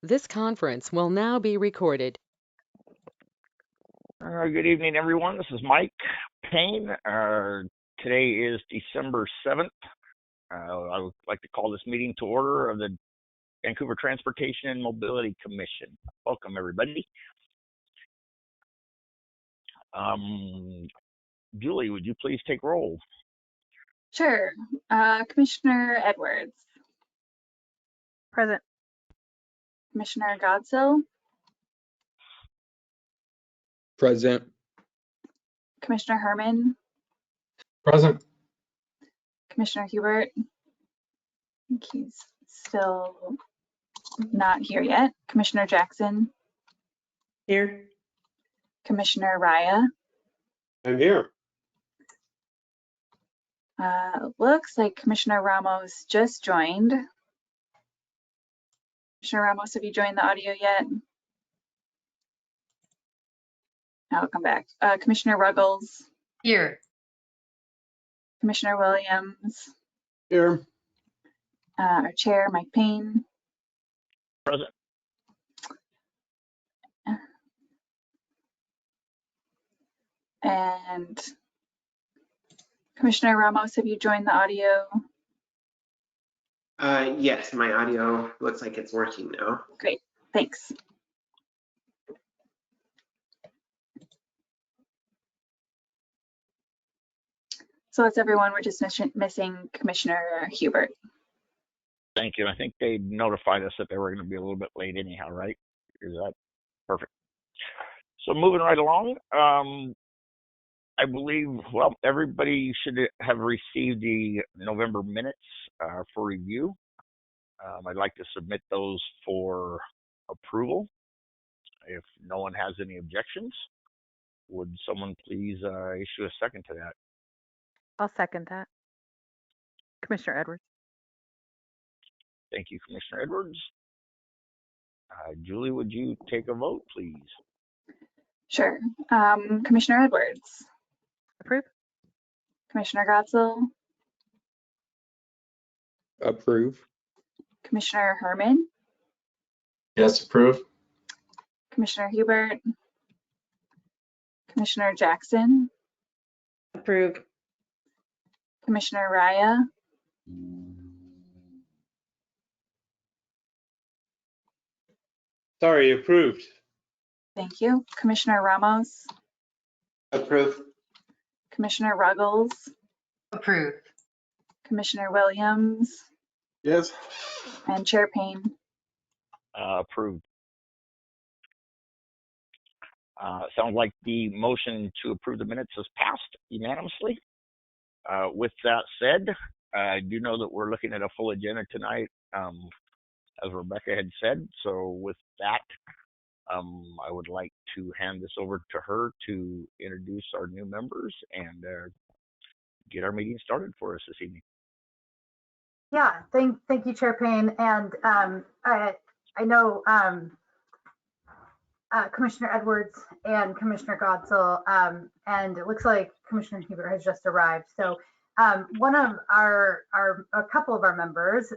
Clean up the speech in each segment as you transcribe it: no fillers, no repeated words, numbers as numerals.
This conference will now be recorded. Good evening, everyone. This is Mike Payne. Today is December 7th. I would like to call this meeting to order of the Vancouver Transportation and Mobility Commission. Welcome, everybody. Julie, would you please take roll? Sure. Commissioner Edwards. Present. Commissioner Godsill. Present. Commissioner Herman. Present. Commissioner Hubert. I think he's still not here yet. Commissioner Jackson. Here. Commissioner Raya. I'm here. Looks like Commissioner Ramos just joined. Commissioner Ramos, have you joined the audio yet? I'll come back. Commissioner Ruggles. Here. Commissioner Williams. Here. Our chair, Mike Payne. Present. And Commissioner Ramos, have you joined the audio? Yes, my audio looks like it's working now. Great, thanks. So that's everyone. We're just missing Commissioner Hubert. Thank you. I think they notified us that they were going to be a little bit late anyhow, right? Is that perfect? So moving right along, I believe, well, everybody should have received the November minutes for review. I'd like to submit those for approval. If no one has any objections, would someone please issue a second to that? I'll second that. Commissioner Edwards. Thank you, Commissioner Edwards. Julie, would you take a vote, please? Sure. Commissioner Edwards. Approve. Commissioner Godsill. Approve. Commissioner Herman. Yes, approve. Commissioner Hubert. Commissioner Jackson. Approve. Commissioner Raya. Sorry, approved. Thank you. Commissioner Ramos. Approve. Commissioner Ruggles. Approve. Commissioner Williams. Yes. And Chair Payne. Approved. Sounds like the motion to approve the minutes has passed unanimously. With that said, I do know that we're looking at a full agenda tonight, as Rebecca had said. So with that, I would like to hand this over to her to introduce our new members and get our meeting started for us this evening. Yeah, thank you, Chair Payne. And I know Commissioner Edwards and Commissioner Godsill, and it looks like Commissioner Hubert has just arrived. So one of a couple of our members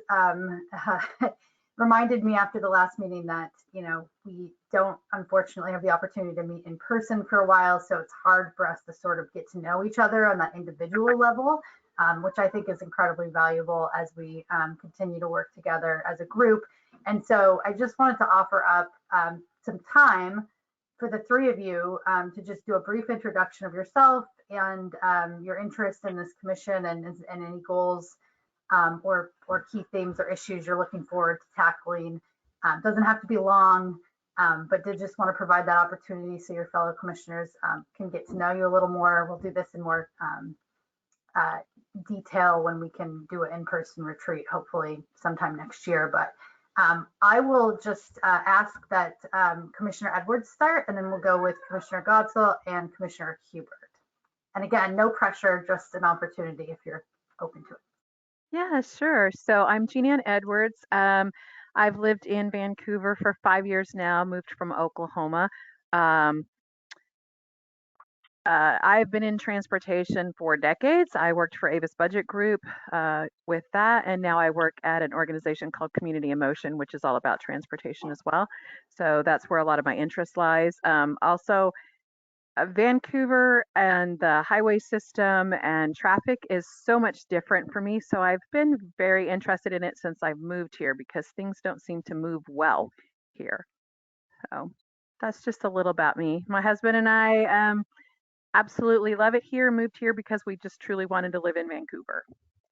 reminded me after the last meeting that, you know, we don't unfortunately have the opportunity to meet in person for a while. So it's hard for us to sort of get to know each other on that individual level, which I think is incredibly valuable as we continue to work together as a group. And so I just wanted to offer up some time for the three of you to just do a brief introduction of yourself and your interest in this commission and any goals or key themes or issues you're looking forward to tackling. Doesn't have to be long, but did just want to provide that opportunity so your fellow commissioners can get to know you a little more. We'll do this in more detail when we can do an in-person retreat, hopefully sometime next year. But I will just ask that Commissioner Edwards start, and then we'll go with Commissioner Godsill and Commissioner Hubert. And again, no pressure, just an opportunity if you're open to it. Yeah, sure. So I'm Jeanne Edwards. I've lived in Vancouver for 5 years now, moved from Oklahoma. I've been in transportation for decades. I worked for Avis Budget Group with that, and now I work at an organization called Community in Motion, which is all about transportation as well. So that's where a lot of my interest lies. Also, Vancouver and the highway system and traffic is so much different for me. So I've been very interested in it since I've moved here because things don't seem to move well here. So that's just a little about me. My husband and I absolutely love it here, moved here because we just truly wanted to live in Vancouver.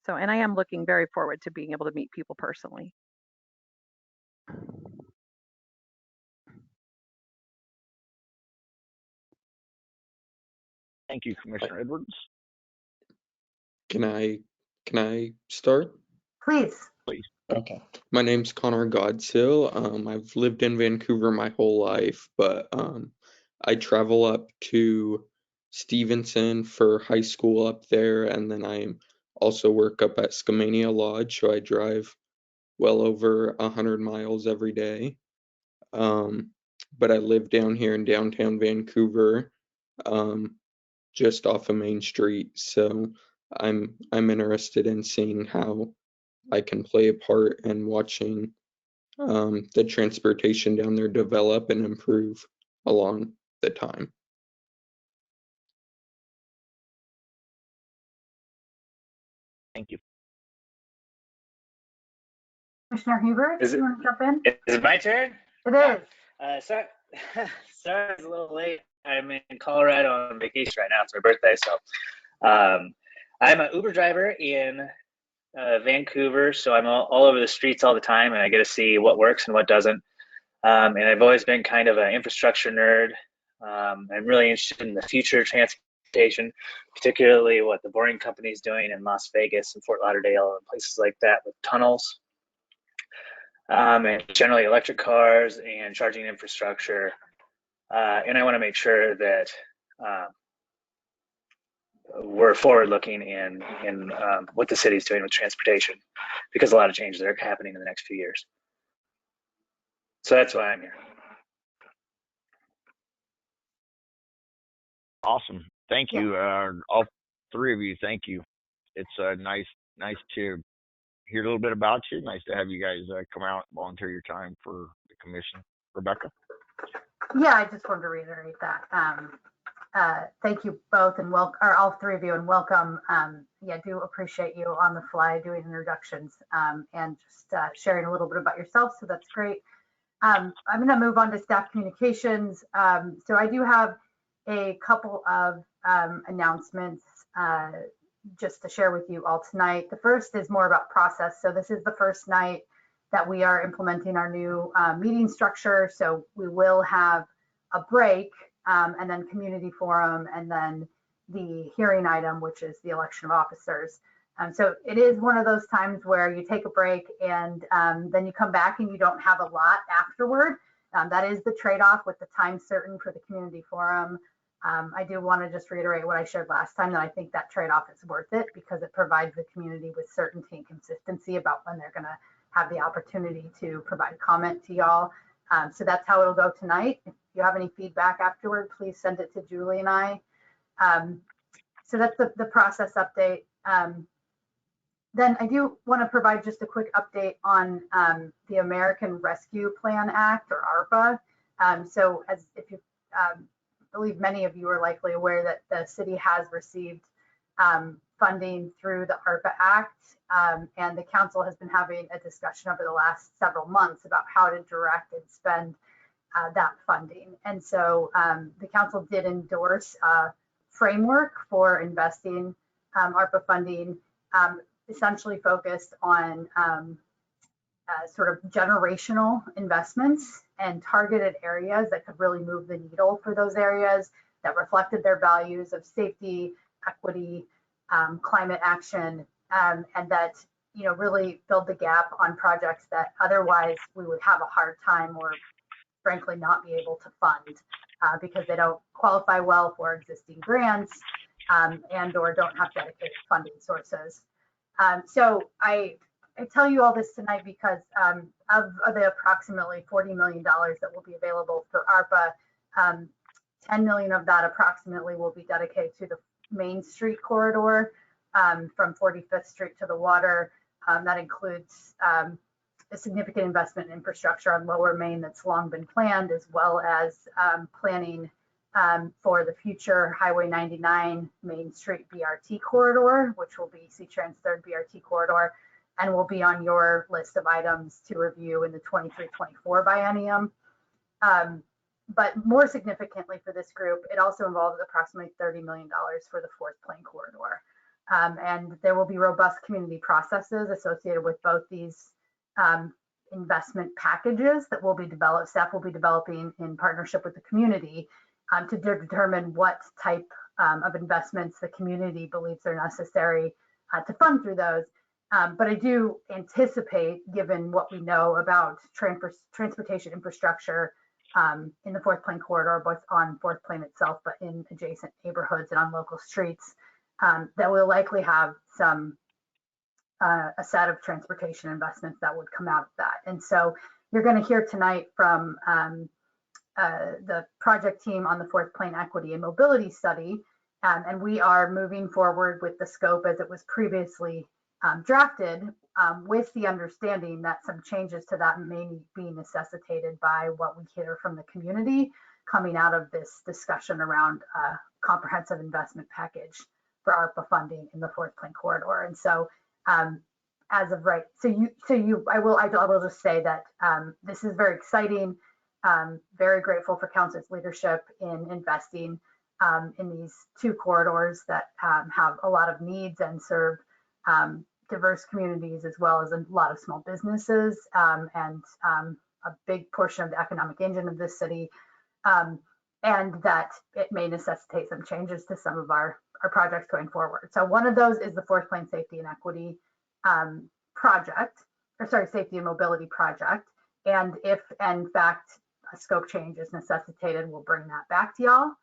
So, and I am looking very forward to being able to meet people personally. Thank you, Commissioner Edwards. Can I start? Please. Okay. My name's Connor Godsill. I've lived in Vancouver my whole life, but I travel up to Stevenson for high school up there, and then I also work up at Skamania Lodge, so I drive well over 100 miles every day. But I live down here in downtown Vancouver, just off of Main Street, so I'm interested in seeing how I can play a part in watching the transportation down there develop and improve along the time. Thank you. Commissioner Hubert, Is you it- want to jump in? Is it my turn? It Yeah. is. Sorry, sorry, it's a little late. I'm in Colorado on vacation right now. It's my birthday, so I'm an Uber driver in Vancouver. So I'm all over the streets all the time, and I get to see what works and what doesn't. And I've always been kind of an infrastructure nerd. I'm really interested in the future of transportation, particularly what the Boring Company is doing in Las Vegas and Fort Lauderdale and places like that with tunnels. And generally electric cars and charging infrastructure. And I want to make sure that we're forward looking in what the city's doing with transportation, because a lot of changes are happening in the next few years. So that's why I'm here. Awesome. Thank Yeah. you. All three of you, thank you. It's nice to hear a little bit about you. Nice to have you guys come out and volunteer your time for the commission. Rebecca? Yeah, I just wanted to reiterate that. Thank you both and welcome, or all three of you, and welcome. Yeah, do appreciate you on the fly doing introductions and just sharing a little bit about yourself. So that's great. I'm going to move on to staff communications. So I do have a couple of announcements just to share with you all tonight. The first is more about process. So this is the first night that we are implementing our new meeting structure. So we will have a break and then community forum and then the hearing item, which is the election of officers. So it is one of those times where you take a break and then you come back and you don't have a lot afterward. That is the trade-off with the time certain for the community forum. I do want to just reiterate what I shared last time, that I think that trade-off is worth it because it provides the community with certainty and consistency about when they're going to have the opportunity to provide comment to y'all. So that's how it'll go tonight. If you have any feedback afterward, please send it to Julie and I. So that's the process update. Then I do want to provide just a quick update on the American Rescue Plan Act, or ARPA. So as if you believe many of you are likely aware that the city has received funding through the ARPA Act, and the council has been having a discussion over the last several months about how to direct and spend that funding. And so the council did endorse a framework for investing ARPA funding, essentially focused on sort of generational investments and targeted areas that could really move the needle for those areas that reflected their values of safety, equity, climate action, and that, you know, really filled the gap on projects that otherwise we would have a hard time or frankly not be able to fund because they don't qualify well for existing grants and or don't have dedicated funding sources. So I tell you all this tonight because of the approximately $40 million that will be available for ARPA, 10 million of that approximately will be dedicated to the Main Street corridor from 45th Street to the water. That includes a significant investment in infrastructure on Lower Main that's long been planned, as well as planning for the future Highway 99 Main Street BRT corridor, which will be C-Trans third BRT corridor, and will be on your list of items to review in the 23-24 biennium. But more significantly for this group, it also involves approximately $30 million for the Fourth Plane corridor. And there will be robust community processes associated with both these investment packages that will be developed, staff will be developing in partnership with the community to determine what type of investments the community believes are necessary to fund through those. But I do anticipate, given what we know about transportation infrastructure in the Fourth Plane corridor, both on Fourth Plane itself, but in adjacent neighborhoods and on local streets, that we'll likely have some a set of transportation investments that would come out of that. And so you're going to hear tonight from the project team on the Fourth Plane Equity and Mobility Study, and we are moving forward with the scope as it was previously drafted, with the understanding that some changes to that may be necessitated by what we hear from the community coming out of this discussion around a comprehensive investment package for ARPA funding in the Fourth Plane corridor. And so as of right, I will just say that this is very exciting. Very grateful for council's leadership in investing in these two corridors that have a lot of needs and serve diverse communities, as well as a lot of small businesses and a big portion of the economic engine of this city, and that it may necessitate some changes to some of our projects going forward. So one of those is the Fourth Plane Safety and Equity Safety and Mobility project. And if in fact a scope change is necessitated, we'll bring that back to y'all.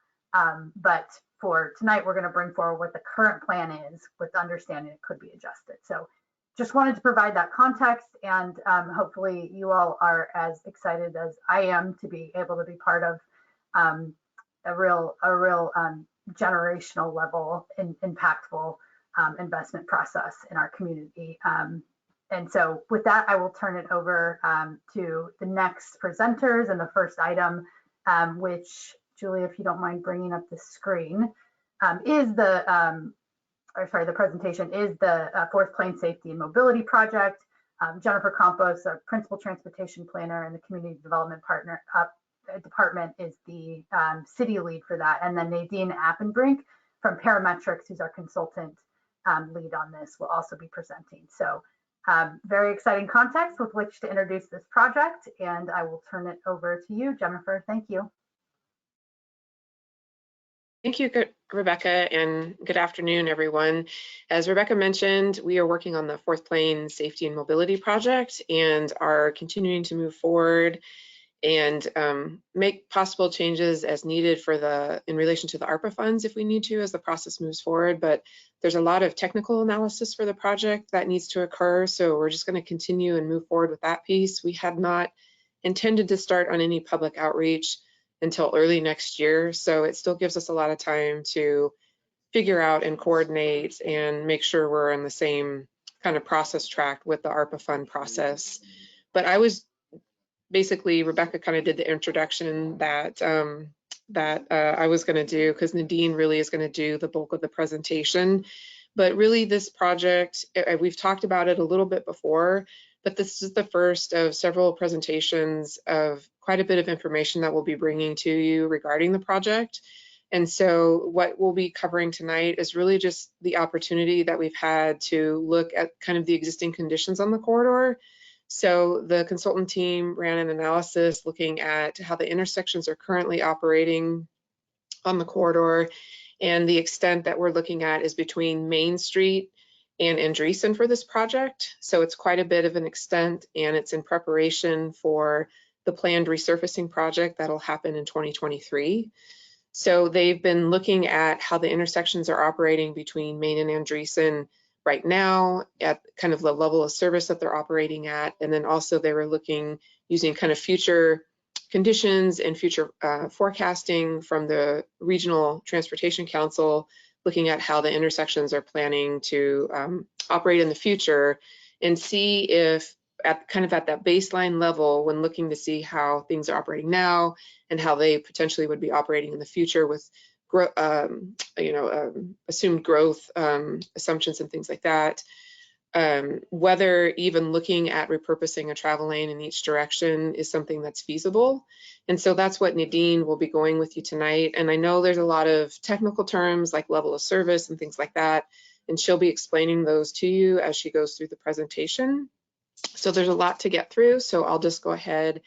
But for tonight, we're going to bring forward what the current plan is, with understanding it could be adjusted. So just wanted to provide that context, and hopefully you all are as excited as I am to be able to be part of a real generational level impactful investment process in our community. And so with that, I will turn it over to the next presenters. And the first item, which Julie, if you don't mind bringing up the screen, the presentation is the Fourth Plane Safety and Mobility Project. Jennifer Campos, our Principal Transportation Planner and the Community Development Department, is the city lead for that. And then Nadine Appenbrink from Parametrics, who's our consultant lead on this, will also be presenting. So very exciting context with which to introduce this project. And I will turn it over to you, Jennifer. Thank you. Thank you, Rebecca, and good afternoon, everyone. As Rebecca mentioned, we are working on the Fourth Plane Safety and Mobility Project and are continuing to move forward and make possible changes as needed in relation to the ARPA funds if we need to as the process moves forward. But there's a lot of technical analysis for the project that needs to occur, so we're just going to continue and move forward with that piece. We had not intended to start on any public outreach until early next year, so it still gives us a lot of time to figure out and coordinate and make sure we're in the same kind of process track with the ARPA fund process. But I was basically, Rebecca kind of did the introduction that I was going to do, because Nadine really is going to do the bulk of the presentation. But really, this project, we've talked about it a little bit before, but this is the first of several presentations of quite a bit of information that we'll be bringing to you regarding the project. And so what we'll be covering tonight is really just the opportunity that we've had to look at kind of the existing conditions on the corridor. So the consultant team ran an analysis looking at how the intersections are currently operating on the corridor, and the extent that we're looking at is between Main Street and Andreessen for this project. So it's quite a bit of an extent, and it's in preparation for the planned resurfacing project that'll happen in 2023. So they've been looking at how the intersections are operating between Main and Andreessen right now, at kind of the level of service that they're operating at. And then also they were looking, using kind of future conditions and future forecasting from the Regional Transportation Council, looking at how the intersections are planning to operate in the future, and see if at that baseline level, when looking to see how things are operating now and how they potentially would be operating in the future with assumed growth assumptions and things like that, whether even looking at repurposing a travel lane in each direction is something that's feasible. And so that's what Nadine will be going with you tonight. And I know there's a lot of technical terms like level of service and things like that, and she'll be explaining those to you as she goes through the presentation. So there's a lot to get through, so I'll just go ahead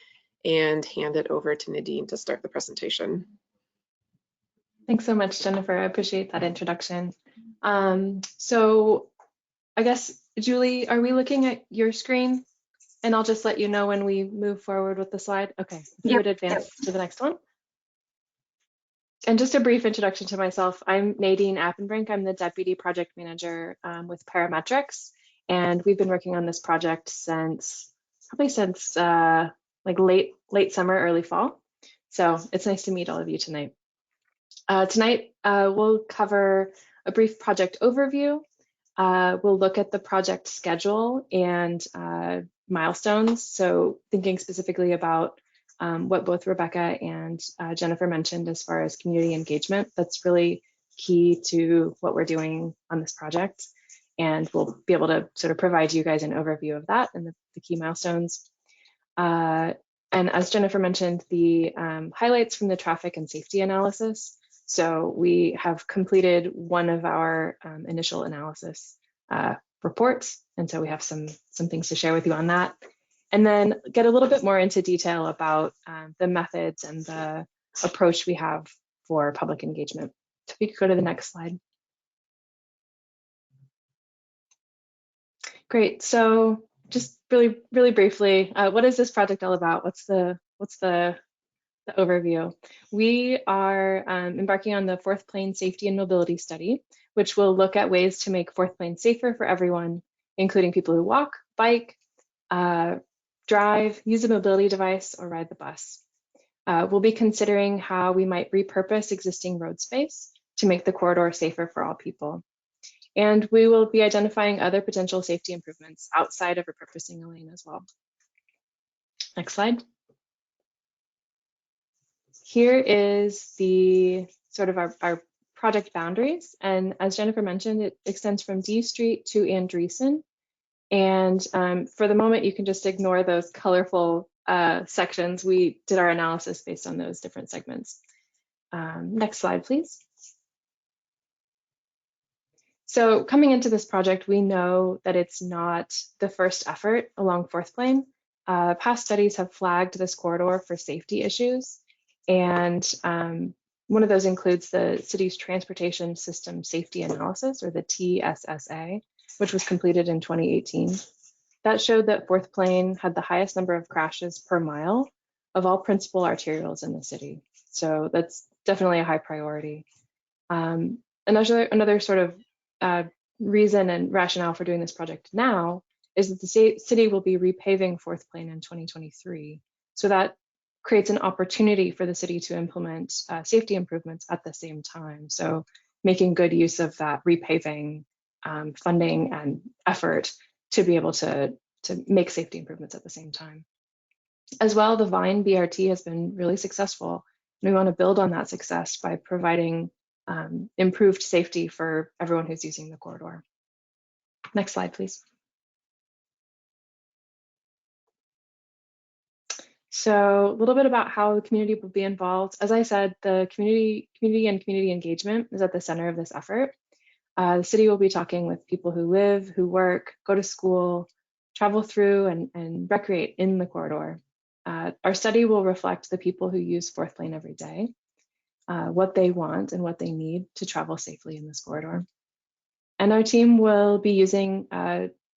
and hand it over to Nadine to start the presentation. Thanks so much, Jennifer. I appreciate that introduction. So I guess, Julie, are we looking at your screen? And I'll just let you know when we move forward with the slide. Okay, if you would advance to the next one. And just a brief introduction to myself. I'm Nadine Appenbrink. I'm the Deputy Project Manager with Parametrics. And we've been working on this project probably since like late summer, early fall. So it's nice to meet all of you tonight. Tonight, we'll cover a brief project overview. We'll look at the project schedule and milestones. So thinking specifically about what both Rebecca and Jennifer mentioned as far as community engagement. That's really key to what we're doing on this project. And we'll be able to sort of provide you guys an overview of that and the key milestones. And as Jennifer mentioned, the highlights from the traffic and safety analysis. So we have completed one of our initial analysis reports. And so we have some things to share with you on that. And then get a little bit more into detail about the methods and the approach we have for public engagement. So we could go to the next slide. Great. So just really briefly, what is this project all about? What's the overview? We are embarking on the Fourth Plane Safety and Mobility Study, which will look at ways to make Fourth Plane safer for everyone, including people who walk, bike, drive, use a mobility device, or ride the bus. We'll be considering how we might repurpose existing road space to make the corridor safer for all people. And we will be identifying other potential safety improvements outside of repurposing a lane as well. Next slide. Here is the sort of our project boundaries. And as Jennifer mentioned, it extends from D Street to Andreessen. And for the moment, you can just ignore those colorful sections. We did our analysis based on those different segments. Next slide, please. So coming into this project, we know that it's not the first effort along Fourth Plane. Past studies have flagged this corridor for safety issues. And one of those includes the city's Transportation System Safety Analysis, or the TSSA, which was completed in 2018. That showed that Fourth Plane had the highest number of crashes per mile of all principal arterials in the city. So that's definitely a high priority. Another sort of reason and rationale for doing this project now is that the city will be repaving Fourth Plane in 2023. So that creates an opportunity for the city to implement safety improvements at the same time. So making good use of that repaving funding and effort to be able to make safety improvements at the same time. As well, the Vine BRT has been really successful. And we want to build on that success by providing improved safety for everyone who's using the corridor. Next slide, please. So a little bit about how the community will be involved. As I said, the community engagement is at the center of this effort. The city will be talking with people who live, who work, go to school, travel through and recreate in the corridor. Our study will reflect the people who use Fourth Plane every day, what they want and what they need to travel safely in this corridor. And our team will be using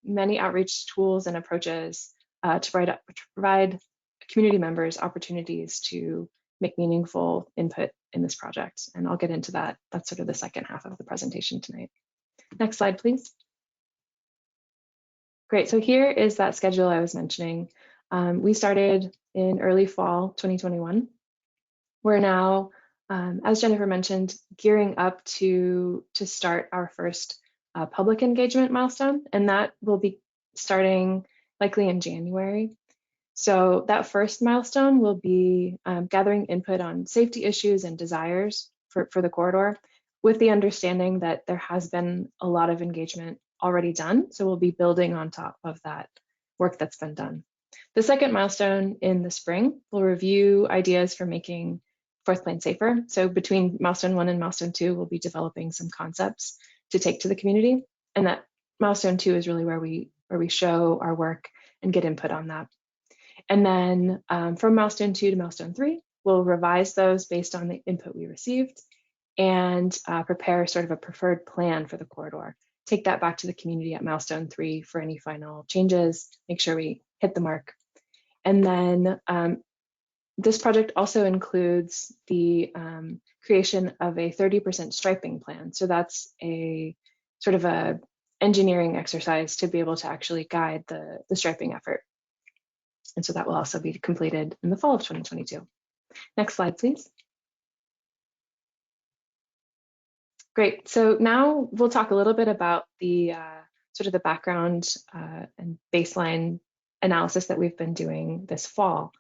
many outreach tools and approaches to provide community members opportunities to make meaningful input in this project. And I'll get into that. That's sort of the second half of the presentation tonight. Next slide, please. Great, so here is that schedule I was mentioning. We started in early fall 2021. We're now, as Jennifer mentioned, gearing up to start our first public engagement milestone, and that will be starting likely in January. So that first milestone will be gathering input on safety issues and desires for the corridor, with the understanding that there has been a lot of engagement already done. So we'll be building on top of that work that's been done. The second milestone in the spring will review ideas for making fourth plane safer. So between milestone 1 and milestone 2, we'll be developing some concepts to take to the community. And that milestone 2 is really where we show our work and get input on that. And then from milestone 2 to milestone 3, we'll revise those based on the input we received and prepare sort of a preferred plan for the corridor. Take that back to the community at milestone 3 for any final changes, make sure we hit the mark. And then this project also includes the creation of a 30% striping plan. So that's a sort of a engineering exercise to be able to actually guide the striping effort. And so that will also be completed in the fall of 2022. Next slide, please. Great. So now we'll talk a little bit about the sort of the background and baseline analysis that we've been doing this fall.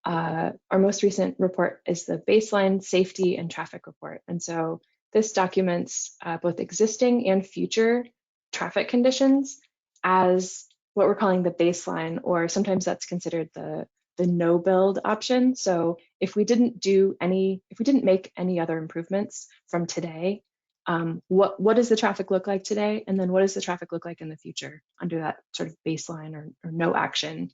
Our most recent report is the Baseline Safety and Traffic Report. And so this documents both existing and future traffic conditions as what we're calling the baseline, or sometimes that's considered the no build option. So if we didn't make any other improvements from today, what does the traffic look like today? And then what does the traffic look like in the future under that sort of baseline or no action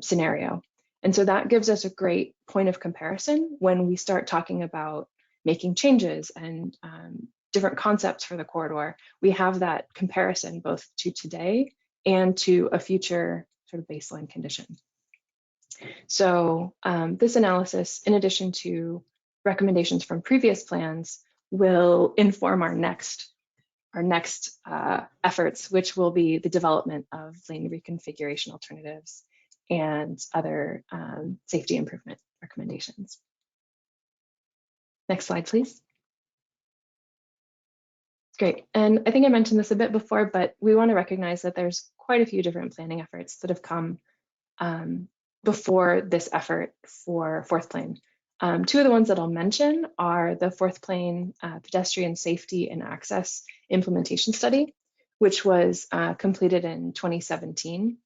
scenario? And so that gives us a great point of comparison when we start talking about making changes and different concepts for the corridor. We have that comparison both to today and to a future sort of baseline condition. So this analysis, in addition to recommendations from previous plans, will inform our next efforts, which will be the development of lane reconfiguration alternatives and other safety improvement recommendations. Next slide, please. Great. And I think I mentioned this a bit before, but we want to recognize that there's quite a few different planning efforts that have come before this effort for fourth plane. Two of the ones that I'll mention are the fourth plane pedestrian safety and access implementation study, which was completed in 2017.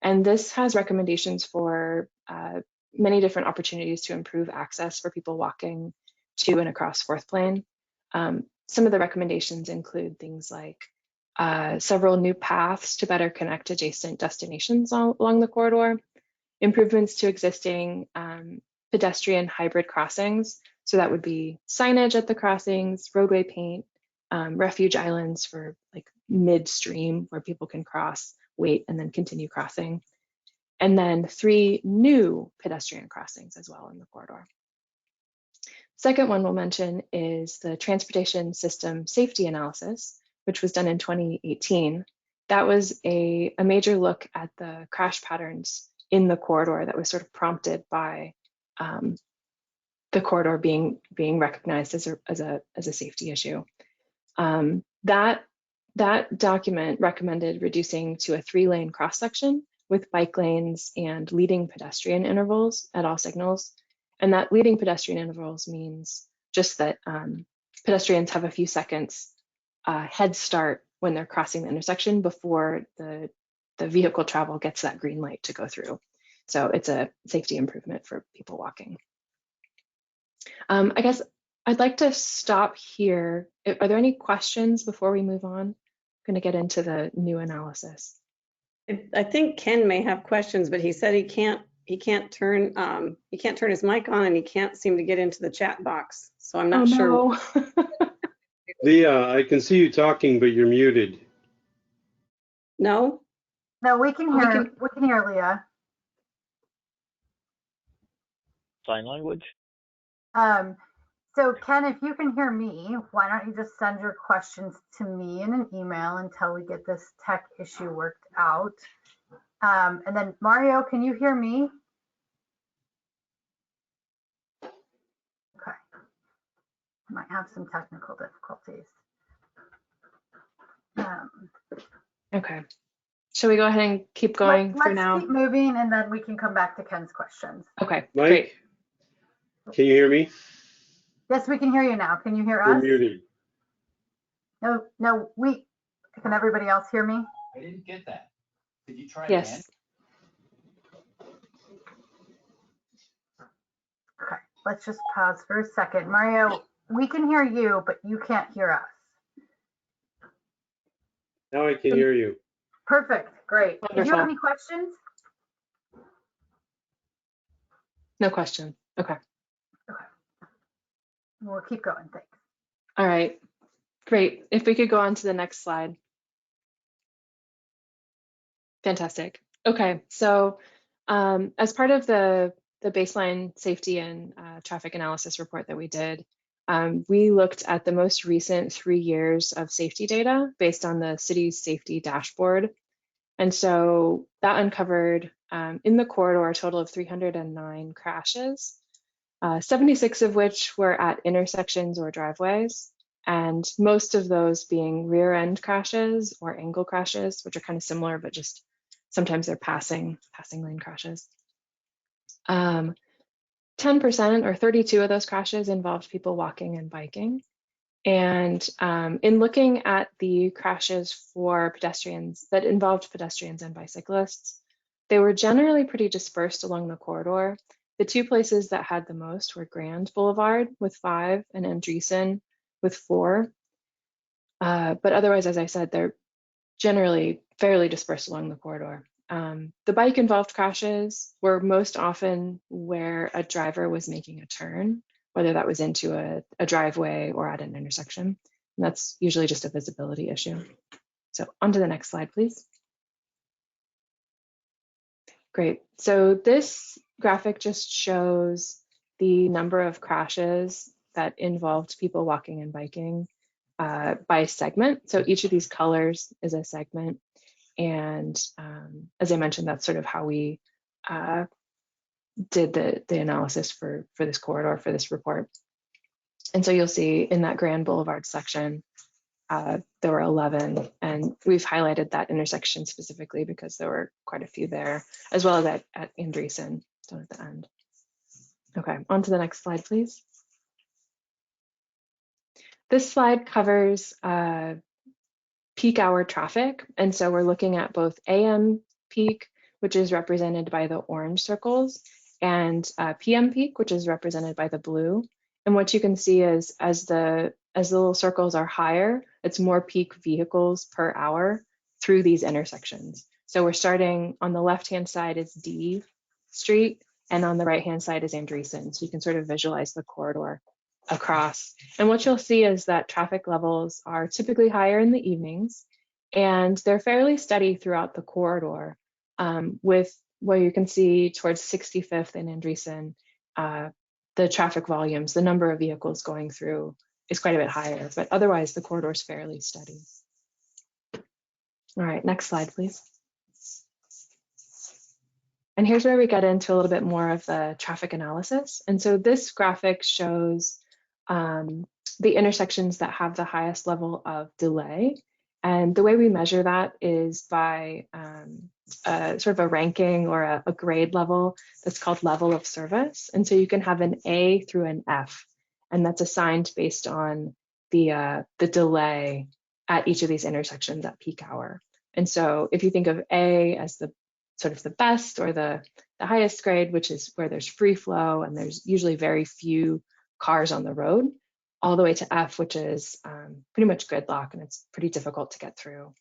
And this has recommendations for many different opportunities to improve access for people walking to and across fourth plane. Some of the recommendations include things like several new paths to better connect adjacent destinations along the corridor, improvements to existing pedestrian hybrid crossings. So that would be signage at the crossings, roadway paint, refuge islands for like midstream where people can cross, wait, and then continue crossing. And then 3 new pedestrian crossings as well in the corridor. Second one we'll mention is the transportation system safety analysis, which was done in 2018. That was a major look at the crash patterns in the corridor that was sort of prompted by the corridor being recognized as a safety issue. That document recommended reducing to a 3-lane cross section with bike lanes and leading pedestrian intervals at all signals. And that leading pedestrian intervals means just that pedestrians have a few seconds head start when they're crossing the intersection before the vehicle travel gets that green light to go through. So it's a safety improvement for people walking. I guess I'd like to stop here. Are there any questions before we move on? I'm going to get into the new analysis. I think Ken may have questions, but he said he can't turn his mic on and he can't seem to get into the chat box. So I'm not sure. Leah, I can see you talking, but you're muted. No? No, we can hear Leah. Sign language? So Ken, if you can hear me, why don't you just send your questions to me in an email until we get this tech issue worked out? And then Mario, can you hear me? Okay. Might have some technical difficulties. Okay. Shall we go ahead and keep going for now? Let's keep moving, and then we can come back to Ken's questions. Okay, Mike, great. can you hear me? Yes, we can hear you now. Can you hear You're us? muted. No, can everybody else hear me? I didn't get that. Did you try Yes. again? Okay, let's just pause for a second. Mario, we can hear you, but you can't hear us. Now I can hear you. Perfect, great. Wonderful. Did you have any questions? No question. Okay. Okay. We'll keep going, thanks. All right, great. If we could go on to the next slide. Fantastic. Okay, so as part of the baseline safety and traffic analysis report that we did, we looked at the most recent 3 years of safety data based on the city's safety dashboard. And so that uncovered in the corridor a total of 309 crashes, 76 of which were at intersections or driveways, and most of those being rear end crashes or angle crashes, which are kind of similar, but just sometimes they're passing lane crashes. 10% or 32 of those crashes involved people walking and biking. And in looking at the crashes for pedestrians that involved pedestrians and bicyclists, they were generally pretty dispersed along the corridor. The 2 places that had the most were Grand Boulevard with 5 and Andreessen with 4. But otherwise, as I said, they're generally fairly dispersed along the corridor. The bike-involved crashes were most often where a driver was making a turn, whether that was into a driveway or at an intersection. And that's usually just a visibility issue. So on to the next slide, please. Great. So this graphic just shows the number of crashes that involved people walking and biking by segment. So each of these colors is a segment. And as I mentioned, that's sort of how we did the analysis for this corridor, for this report. And so you'll see in that Grand Boulevard section, there were 11, and we've highlighted that intersection specifically because there were quite a few there, as well as at Andreessen down at the end. Okay, on to the next slide, please. This slide covers peak hour traffic, and so we're looking at both AM peak, which is represented by the orange circles, and PM peak, which is represented by the blue. And what you can see is as the little circles are higher, it's more peak vehicles per hour through these intersections. So we're starting on the left-hand side is D Street, and on the right-hand side is Andreessen. So you can sort of visualize the corridor across. And what you'll see is that traffic levels are typically higher in the evenings, and they're fairly steady throughout the corridor, with where you can see towards 65th and Andreessen, the traffic volumes, the number of vehicles going through is quite a bit higher, but otherwise the corridor is fairly steady. All right, next slide, please. And here's where we get into a little bit more of the traffic analysis. And so this graphic shows the intersections that have the highest level of delay. And the way we measure that is by sort of a ranking or a grade level that's called level of service. And so you can have an A through an F, and that's assigned based on the delay at each of these intersections at peak hour. And so if you think of A as the sort of the best or the highest grade, which is where there's free flow and there's usually very few cars on the road, all the way to F, which is pretty much gridlock and it's pretty difficult to get through.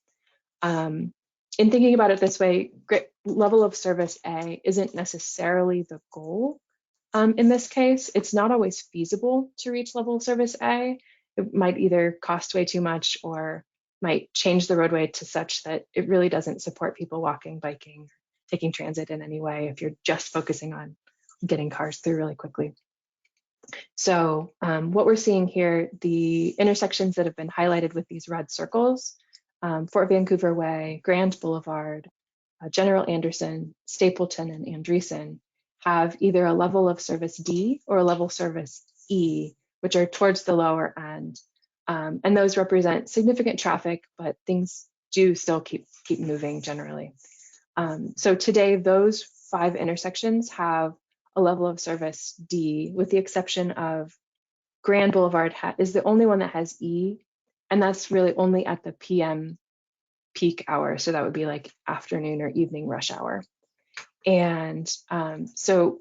In thinking about it this way, level of service A isn't necessarily the goal. In this case, it's not always feasible to reach level of service A. It might either cost way too much or might change the roadway to such that it really doesn't support people walking, biking, taking transit in any way if you're just focusing on getting cars through really quickly. So what we're seeing here, the intersections that have been highlighted with these red circles, Fort Vancouver Way, Grand Boulevard, General Anderson, Stapleton, and Andreessen have either a level of service D or a level service E, which are towards the lower end. And those represent significant traffic, but things do still keep moving generally. So today, those 5 intersections have a level of service D, with the exception of Grand Boulevard is the only one that has E, and that's really only at the PM peak hour. So that would be like afternoon or evening rush hour. And so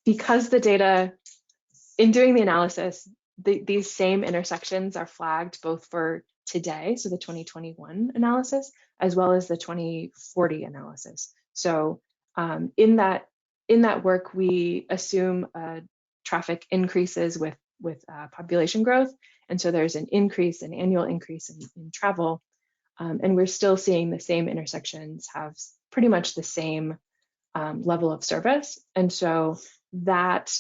because the data, in doing the analysis, these same intersections are flagged both for today, so the 2021 analysis, as well as the 2040 analysis. So in that work, we assume traffic increases with population growth, and so there's an annual increase in travel, and we're still seeing the same intersections have pretty much the same level of service, and so that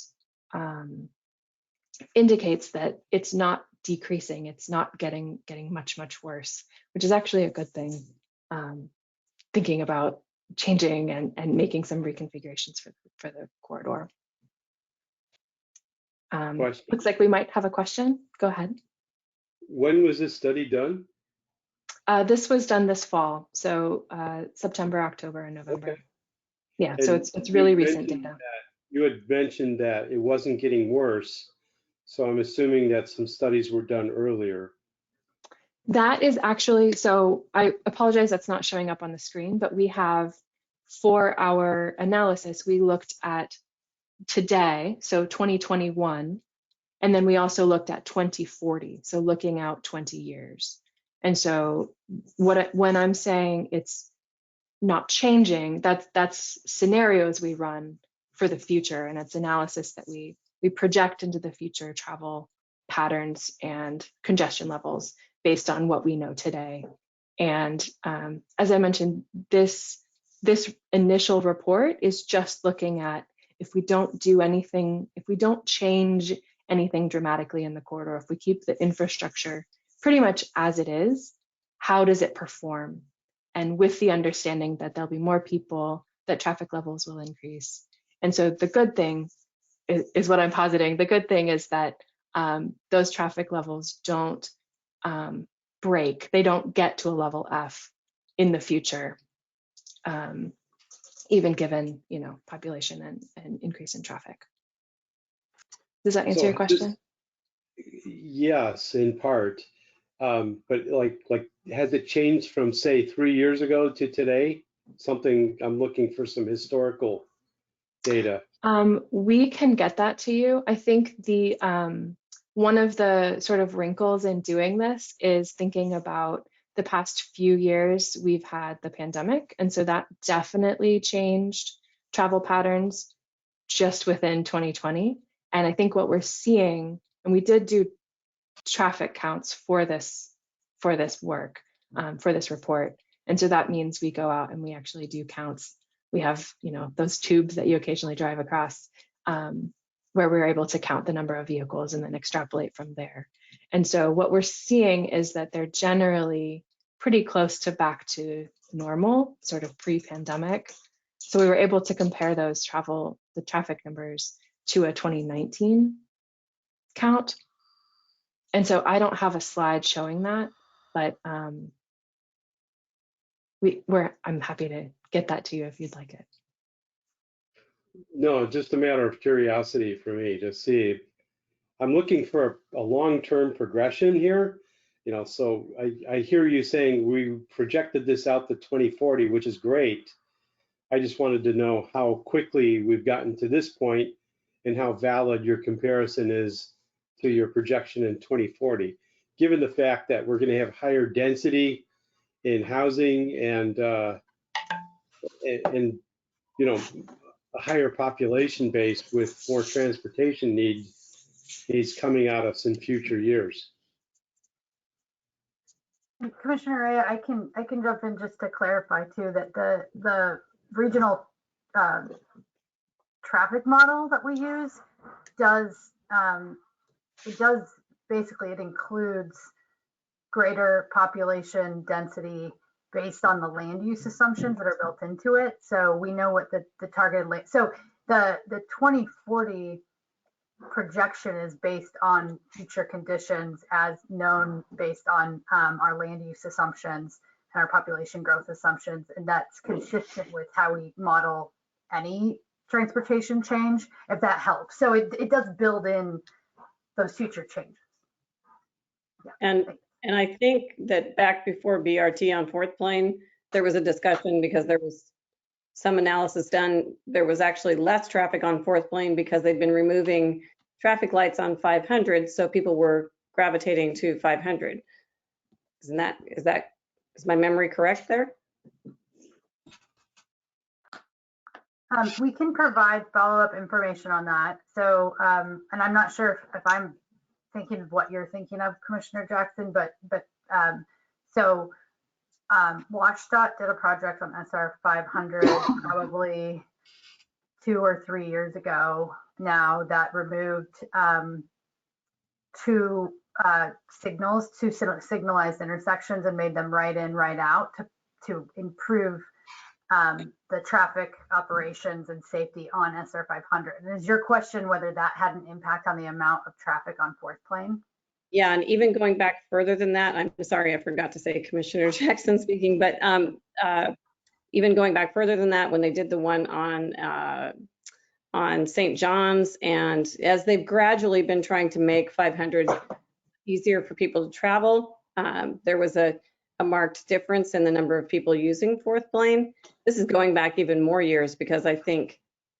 indicates that it's not decreasing, it's not getting much worse, which is actually a good thing, thinking about changing and making some reconfigurations for the corridor. Looks like we might have a question. Go ahead. When was this study done? This was done this fall, so September, October, and November. Okay. Yeah, and so it's really recent data. You had mentioned that it wasn't getting worse, so I'm assuming that some studies were done earlier. That is actually, so I apologize that's not showing up on the screen, but we have, for our analysis, we looked at today, so 2021, and then we also looked at 2040, so looking out 20 years. And so when I'm saying it's not changing, that's scenarios we run for the future, and it's analysis that we project into the future travel patterns and congestion levels based on what we know today. And as I mentioned, this initial report is just looking at, if we don't do anything, if we don't change anything dramatically in the corridor, if we keep the infrastructure pretty much as it is, how does it perform? And with the understanding that there'll be more people, that traffic levels will increase. And so the good thing is what I'm positing. The good thing is that those traffic levels don't break. They don't get to a level F in the future, even given, population and increase in traffic. Does that answer your question? Yes, in part. But like, has it changed from, say, 3 years ago to today? Something, I'm looking for some historical data. We can get that to you. I think the one of the sort of wrinkles in doing this is thinking about the past few years we've had the pandemic, and so that definitely changed travel patterns just within 2020. And I think what we're seeing, and we did do traffic counts for this work, for this report, and so that means we go out and we actually do counts. We have, those tubes that you occasionally drive across, where we're able to count the number of vehicles and then extrapolate from there. And so what we're seeing is that they're generally pretty close to back to normal, sort of pre-pandemic. So we were able to compare the traffic numbers to a 2019 count. And so I don't have a slide showing that, but I'm happy to get that to you if you'd like it. No, just a matter of curiosity for me to see. I'm looking for a long-term progression here. So I hear you saying we projected this out to 2040, which is great. I just wanted to know how quickly we've gotten to this point and how valid your comparison is to your projection in 2040, given the fact that we're going to have higher density in housing and a higher population base with more transportation needs coming at us in future years. Commissioner Ray, I can jump in just to clarify too that the regional traffic model that we use it includes greater population density based on the land use assumptions that are built into it. So we know what the targeted land, so the 2040 projection is based on future conditions as known based on our land use assumptions and our population growth assumptions. And that's consistent with how we model any transportation change, if that helps. So it does build in those future changes. Yeah. And I think that back before BRT on Fourth Plane, there was a discussion because there was some analysis done. There was actually less traffic on Fourth Plane because they'd been removing traffic lights on 500, so people were gravitating to 500. Is my memory correct there? We can provide follow-up information on that. So, and I'm not sure if I'm thinking of what you're thinking of, Commissioner Jackson, but WashDOT did a project on SR 500 probably 2 or 3 years ago now that removed two signals, two signalized intersections, and made them right in, right out to improve the traffic operations and safety on SR 500. And is your question whether that had an impact on the amount of traffic on Fourth Plane? Yeah, and even going back further than that, I'm sorry, I forgot to say Commissioner Jackson speaking, but even going back further than that, when they did the one on St. John's, and as they've gradually been trying to make 500 easier for people to travel, there was a marked difference in the number of people using Fourth Plane. This is going back even more years because I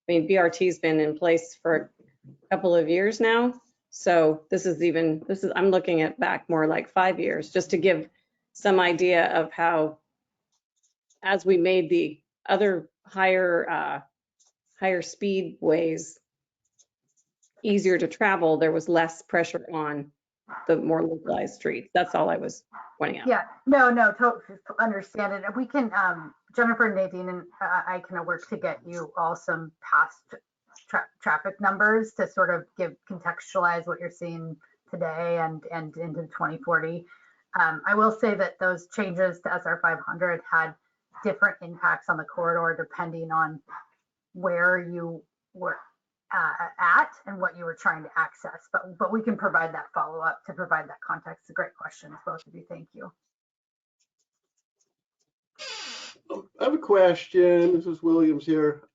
mean, BRT's been in place for a couple of years now. So I'm looking at back more like 5 years, just to give some idea of how, as we made the other higher speed ways easier to travel, there was less pressure on the more localized streets. That's all I was pointing out. Yeah, no, totally understand it. We can, Jennifer, Nadine, and I can work to get you all some past traffic numbers to sort of contextualize what you're seeing today and into 2040. I will say that those changes to SR 500 had different impacts on the corridor depending on where you were at and what you were trying to access. But we can provide that follow-up to provide that context. A great questions, both of you. Thank you. I have a question. This is Williams here.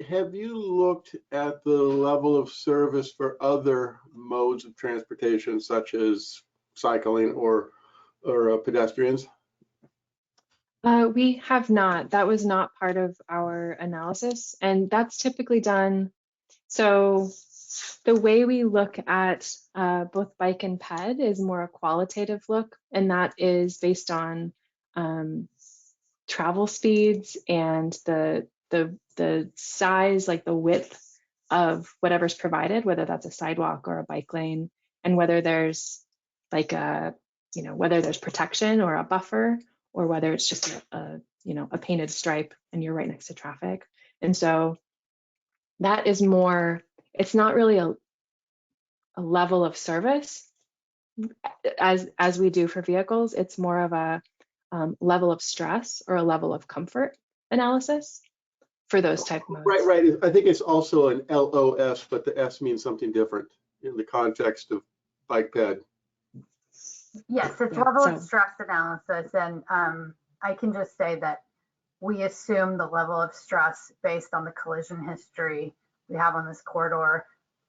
Have you looked at the level of service for other modes of transportation, such as cycling or pedestrians? We have not. That was not part of our analysis, and that's typically done. So the way we look at both bike and ped is more a qualitative look, and that is based on travel speeds and the size, like the width of whatever's provided, whether that's a sidewalk or a bike lane, and whether there's like whether there's protection or a buffer, or whether it's just a painted stripe and you're right next to traffic. And so that is more, it's not really a level of service as we do for vehicles. It's more of a level of stress or a level of comfort analysis for those type of modes. Right. I think it's also an LOS, but the S means something different in the context of bike ped. Yes, it's level of stress analysis. And I can just say that we assume the level of stress based on the collision history we have on this corridor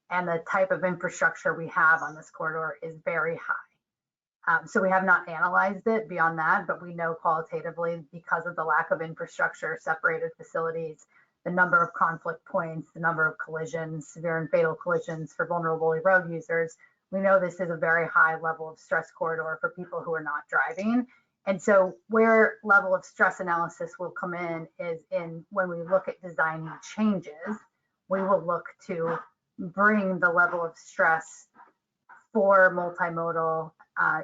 and the type of infrastructure we have on this corridor is very high. So we have not analyzed it beyond that, but we know qualitatively, because of the lack of infrastructure, separated facilities, the number of conflict points, the number of collisions, severe and fatal collisions for vulnerable road users, we know this is a very high level of stress corridor for people who are not driving. And so where level of stress analysis will come in is when we look at design changes, we will look to bring the level of stress for multimodal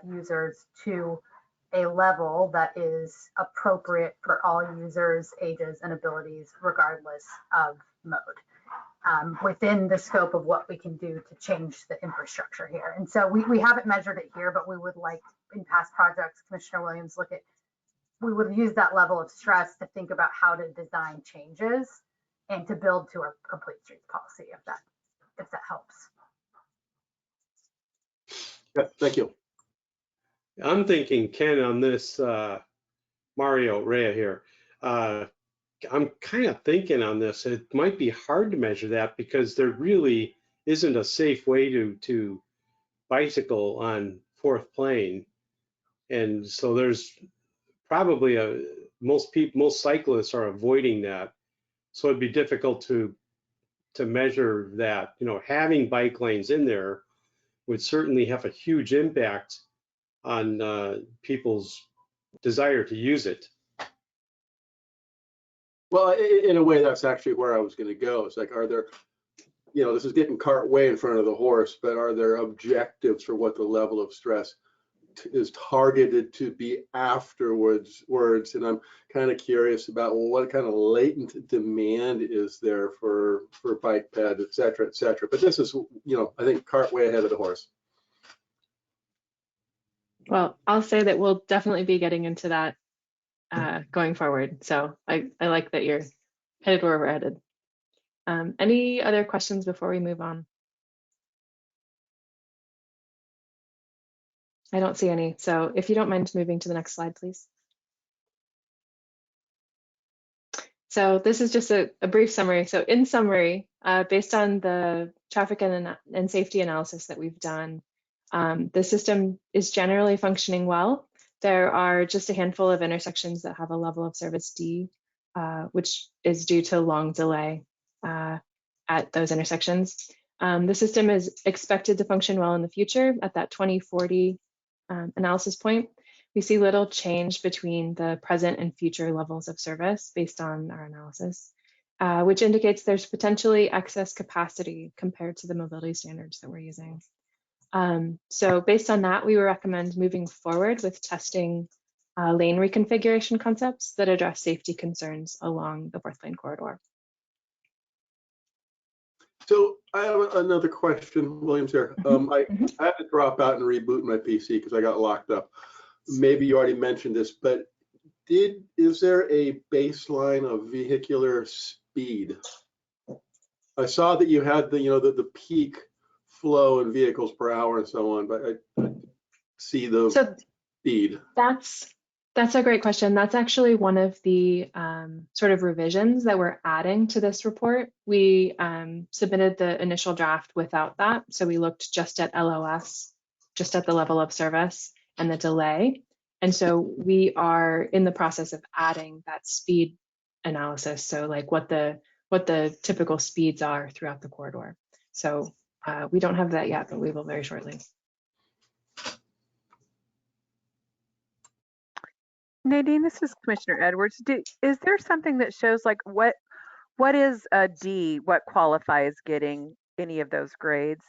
users to a level that is appropriate for all users, ages, and abilities, regardless of mode, within the scope of what we can do to change the infrastructure here. And so we haven't measured it here, but we would like, in past projects, Commissioner Williams, look at we would use that level of stress to think about how to design changes and to build to a complete streets policy, if that helps. Yeah, thank you. I'm thinking, Ken, on this, Mario Rea here. I'm kind of thinking on this, it might be hard to measure that because there really isn't a safe way to bicycle on Fourth Plane. And so there's probably most cyclists are avoiding that. So it'd be difficult to measure that. You know, having bike lanes in there would certainly have a huge impact on people's desire to use it. Well, in a way, that's actually where I was going to go. It's like, are there, you know, this is getting cart way in front of the horse, but are there objectives for what the level of stress is targeted to be afterwards? And I'm kind of curious about, well, what kind of latent demand is there for bike pads, et cetera, et cetera. But this is, you know, I think cart way ahead of the horse. Well, I'll say that we'll definitely be getting into that going forward. So I like that you're headed where we're headed. Any other questions before we move on? I don't see any. So if you don't mind moving to the next slide, please. So this is just a brief summary. So in summary, based on the traffic and safety analysis that we've done, the system is generally functioning well. There are just a handful of intersections that have a level of service D, which is due to long delay at those intersections. The system is expected to function well in the future at that 2040 analysis point. We see little change between the present and future levels of service based on our analysis, which indicates there's potentially excess capacity compared to the mobility standards that we're using. So based on that, we recommend moving forward with testing lane reconfiguration concepts that address safety concerns along the Fourth Lane corridor. So I have another question, Williams here. I had to drop out and reboot my PC because I got locked up. Maybe you already mentioned this, but is there a baseline of vehicular speed? I saw that you had the peak flow in vehicles per hour and so on, but I see the speed. That's a great question. That's actually one of the sort of revisions that we're adding to this report. We submitted the initial draft without that. So we looked just at LOS, just at the level of service and the delay. And so we are in the process of adding that speed analysis. So like what the typical speeds are throughout the corridor. So we don't have that yet, but we will very shortly. Nadine, this is Commissioner Edwards. Is there something that shows like what is a D, what qualifies getting any of those grades?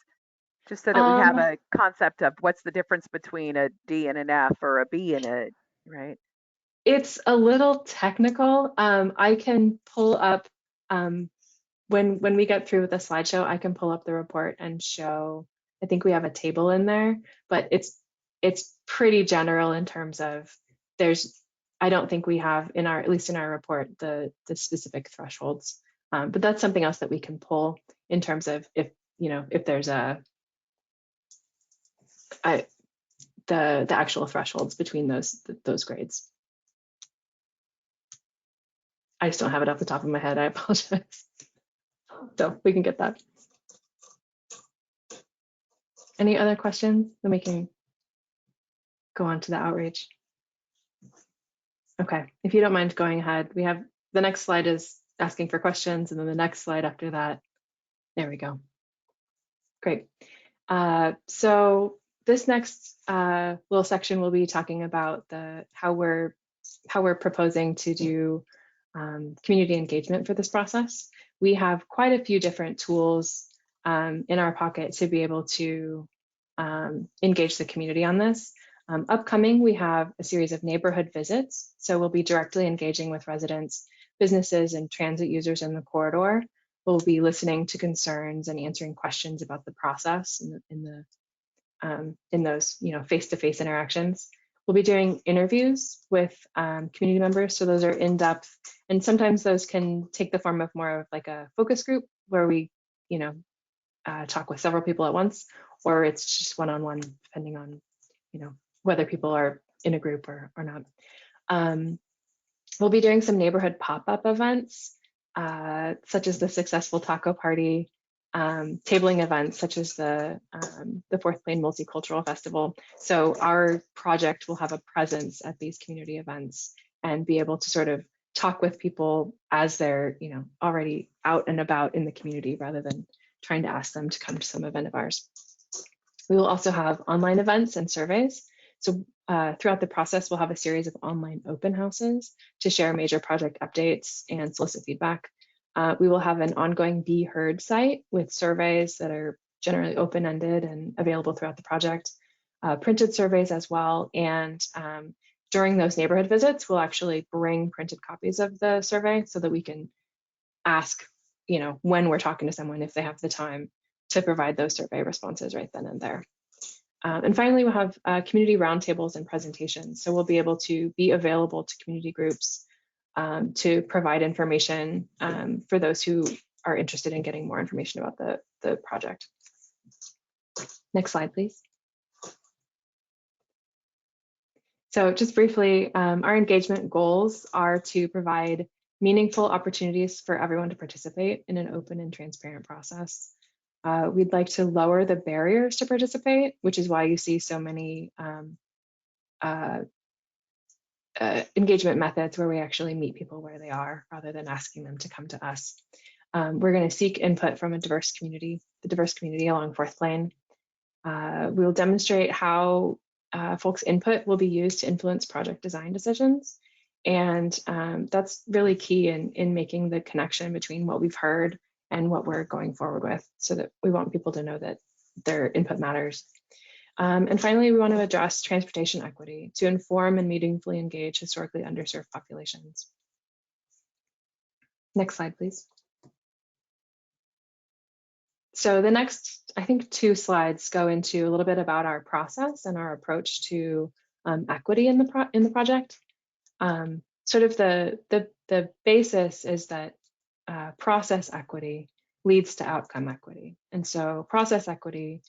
Just so that we have a concept of what's the difference between a D and an F or a B and a, right? It's a little technical. I can pull up, when we get through with the slideshow, I can pull up the report and show, I think we have a table in there, but it's pretty general in terms of I don't think we have at least in our report, the specific thresholds. But that's something else that we can pull in terms of if there's the actual thresholds between those grades. I just don't have it off the top of my head. I apologize. So we can get that. Any other questions? Then we can go on to the outreach. Okay, if you don't mind going ahead, we have the next slide is asking for questions, and then the next slide after that. There we go. Great. So this next little section will be talking about how we're proposing to do community engagement for this process. We have quite a few different tools in our pocket to be able to engage the community on this. Upcoming, we have a series of neighborhood visits. So we'll be directly engaging with residents, businesses, and transit users in the corridor. We'll be listening to concerns and answering questions about the process in those face-to-face interactions. We'll be doing interviews with community members. So those are in-depth, and sometimes those can take the form of more of like a focus group where we, talk with several people at once, or it's just one-on-one, depending on, whether people are in a group or not. We'll be doing some neighborhood pop-up events, such as the successful taco party, tabling events such as the Fourth Plain Multicultural Festival. So our project will have a presence at these community events and be able to sort of talk with people as they're, already out and about in the community, rather than trying to ask them to come to some event of ours. We will also have online events and surveys. So throughout the process, we'll have a series of online open houses to share major project updates and solicit feedback. We will have an ongoing Be Heard site with surveys that are generally open-ended and available throughout the project, printed surveys as well. And during those neighborhood visits, we'll actually bring printed copies of the survey so that we can ask, when we're talking to someone, if they have the time to provide those survey responses right then and there. And finally, we'll have community roundtables and presentations. So we'll be able to be available to community groups to provide information for those who are interested in getting more information about the project. Next slide, please. So just briefly, our engagement goals are to provide meaningful opportunities for everyone to participate in an open and transparent process. We'd like to lower the barriers to participate, which is why you see so many engagement methods where we actually meet people where they are rather than asking them to come to us. We're going to seek input from the diverse community along Fourth Plain. We will demonstrate how folks' input will be used to influence project design decisions. And that's really key in making the connection between what we've heard and what we're going forward with, so that we want people to know that their input matters. And finally, we want to address transportation equity to inform and meaningfully engage historically underserved populations. Next slide, please. So the next, I think, 2 slides go into a little bit about our process and our approach to equity in the project. Sort of the basis is that process equity leads to outcome equity. And so process equity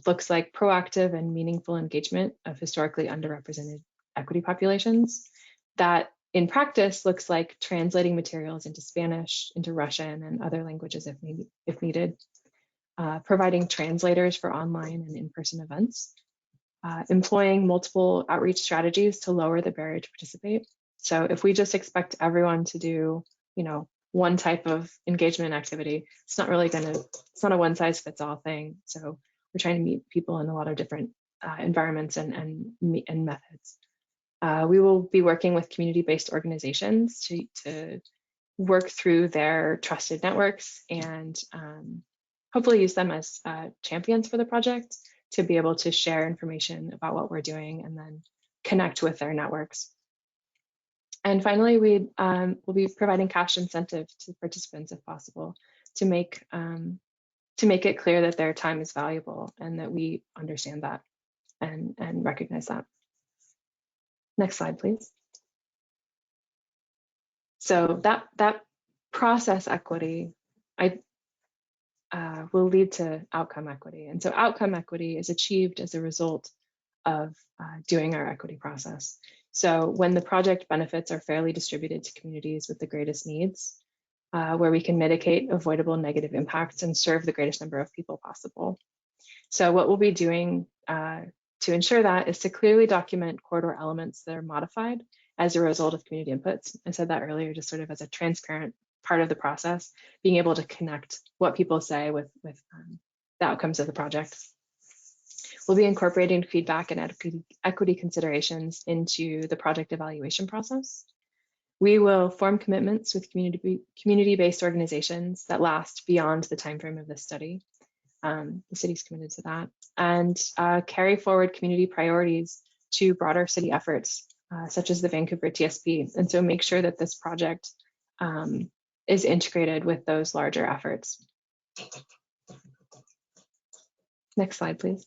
looks like proactive and meaningful engagement of historically underrepresented equity populations. That in practice looks like translating materials into Spanish, into Russian, and other languages if needed, providing translators for online and in-person events, employing multiple outreach strategies to lower the barrier to participate. So if we just expect everyone to do, one type of engagement activity, it's not a one size fits all thing. So we're trying to meet people in a lot of different environments and methods. We will be working with community-based organizations to work through their trusted networks and hopefully use them as champions for the project to be able to share information about what we're doing and then connect with their networks. And finally, we'll be providing cash incentive to participants if possible to make it clear that their time is valuable and that we understand that and recognize that. Next slide, please. So that process equity will lead to outcome equity. And so outcome equity is achieved as a result of doing our equity process. So when the project benefits are fairly distributed to communities with the greatest needs, where we can mitigate avoidable negative impacts and serve the greatest number of people possible. So what we'll be doing to ensure that is to clearly document corridor elements that are modified as a result of community inputs. I said that earlier, just sort of as a transparent part of the process, being able to connect what people say with the outcomes of the project. We'll be incorporating feedback and equity considerations into the project evaluation process. We will form commitments with community-based organizations that last beyond the timeframe of this study. The city's committed to that. And carry forward community priorities to broader city efforts, such as the Vancouver TSP. And so make sure that this project is integrated with those larger efforts. Next slide, please.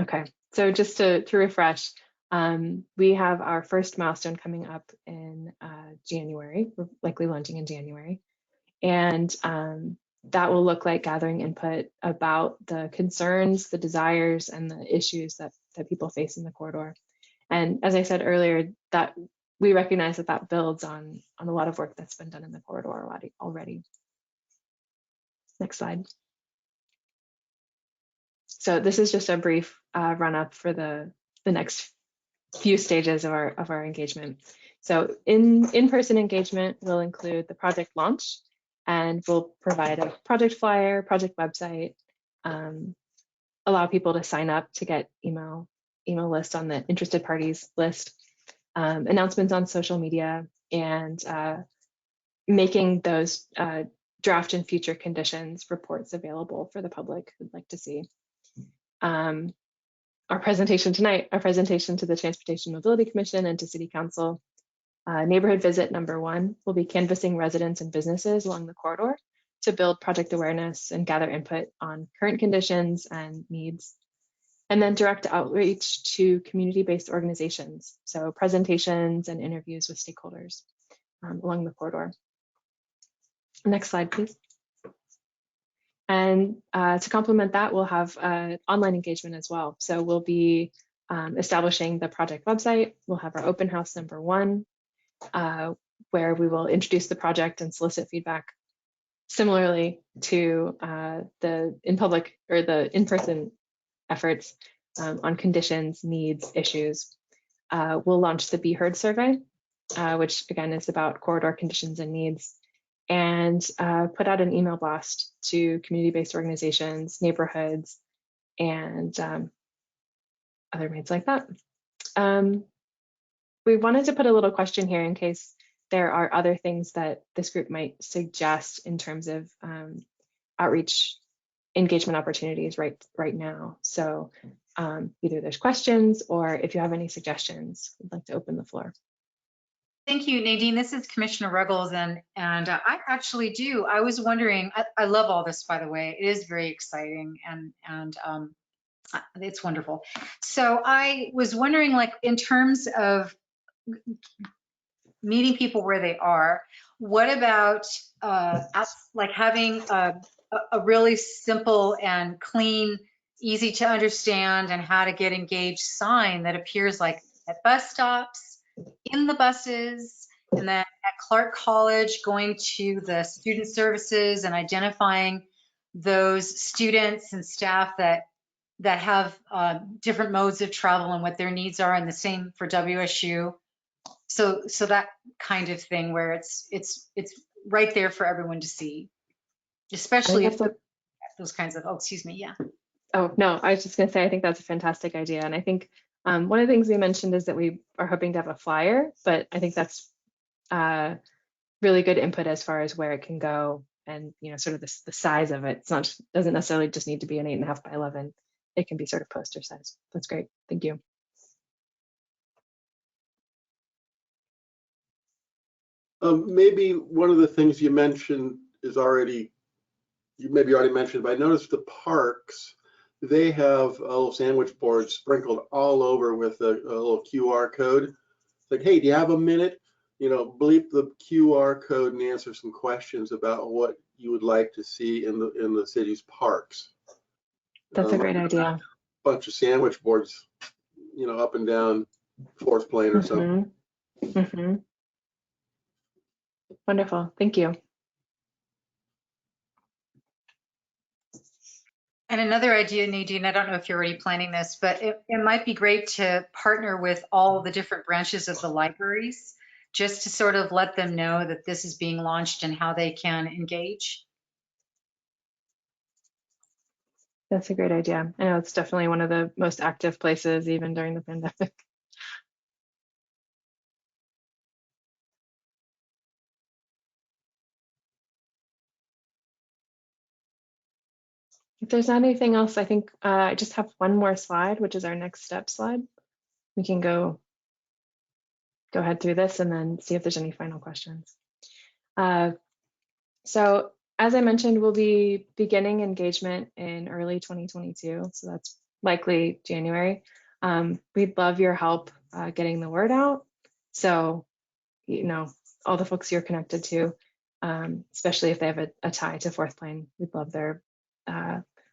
Okay, So just to refresh, we have our first milestone coming up in January. We're likely launching in January. And that will look like gathering input about the concerns, the desires, and the issues that people face in the corridor. And as I said earlier, that we recognize that builds on a lot of work that's been done in the corridor already. Next slide. So this is just a brief run up for the next few stages of our engagement. So in-person engagement will include the project launch, and we'll provide a project flyer, project website, allow people to sign up to get email list on the interested parties list, announcements on social media, and making those draft and future conditions reports available for the public who'd like to see. Our presentation tonight, our presentation to the Transportation Mobility Commission and to City Council. Neighborhood visit number 1 will be canvassing residents and businesses along the corridor to build project awareness and gather input on current conditions and needs. And then direct outreach to community-based organizations. So presentations and interviews with stakeholders along the corridor. Next slide, please. And to complement that, we'll have online engagement as well. So we'll be establishing the project website. We'll have our open house number 1, where we will introduce the project and solicit feedback. Similarly to the in-person efforts on conditions, needs, issues. We'll launch the Be Heard survey, which again is about corridor conditions and needs, and put out an email blast to community-based organizations, neighborhoods, and other means like that. We wanted to put a little question here in case there are other things that this group might suggest in terms of outreach engagement opportunities right now. So either there's questions or if you have any suggestions, I'd like to open the floor. Thank you, Nadine. This is Commissioner Ruggles, and I actually do. I was wondering, I love all this, by the way. It is very exciting and it's wonderful. So I was wondering, like, in terms of meeting people where they are, what about like having a really simple and clean, easy to understand and how to get engaged sign that appears like at bus stops, in the buses, and then at Clark College, going to the student services and identifying those students and staff that have different modes of travel and what their needs are, and the same for WSU. So that kind of thing where it's right there for everyone to see, especially if those kinds of, oh, excuse me, yeah. Oh, no, I was just going to say, I think that's a fantastic idea. And I think one of the things we mentioned is that we are hoping to have a flyer, but I think that's really good input as far as where it can go and, you know, sort of the size of it. It's not, doesn't necessarily just need to be an 8.5 by 11. It can be sort of poster size. That's great. Thank you. Maybe one of the things you mentioned is already, you maybe already mentioned, but I noticed the parks, they have little sandwich boards sprinkled all over with a little QR code. It's like, hey, do you have a minute? You know, bleep the QR code and answer some questions about what you would like to see in the city's parks. That's a great idea. A bunch of sandwich boards, you know, up and down Fourth Plane or something. Mm-hmm. Wonderful. Thank you. And another idea, Nadine, I don't know if you're already planning this, but it might be great to partner with all the different branches of the libraries, just to sort of let them know that this is being launched and how they can engage. That's a great idea. I know it's definitely one of the most active places even during the pandemic. If there's not anything else, I think I just have one more slide, which is our next step slide. We can go ahead through this and then see if there's any final questions. So as I mentioned, we'll be beginning engagement in early 2022. So that's likely January. We'd love your help getting the word out. So, all the folks you're connected to, especially if they have a tie to Fourth Plain, we'd love their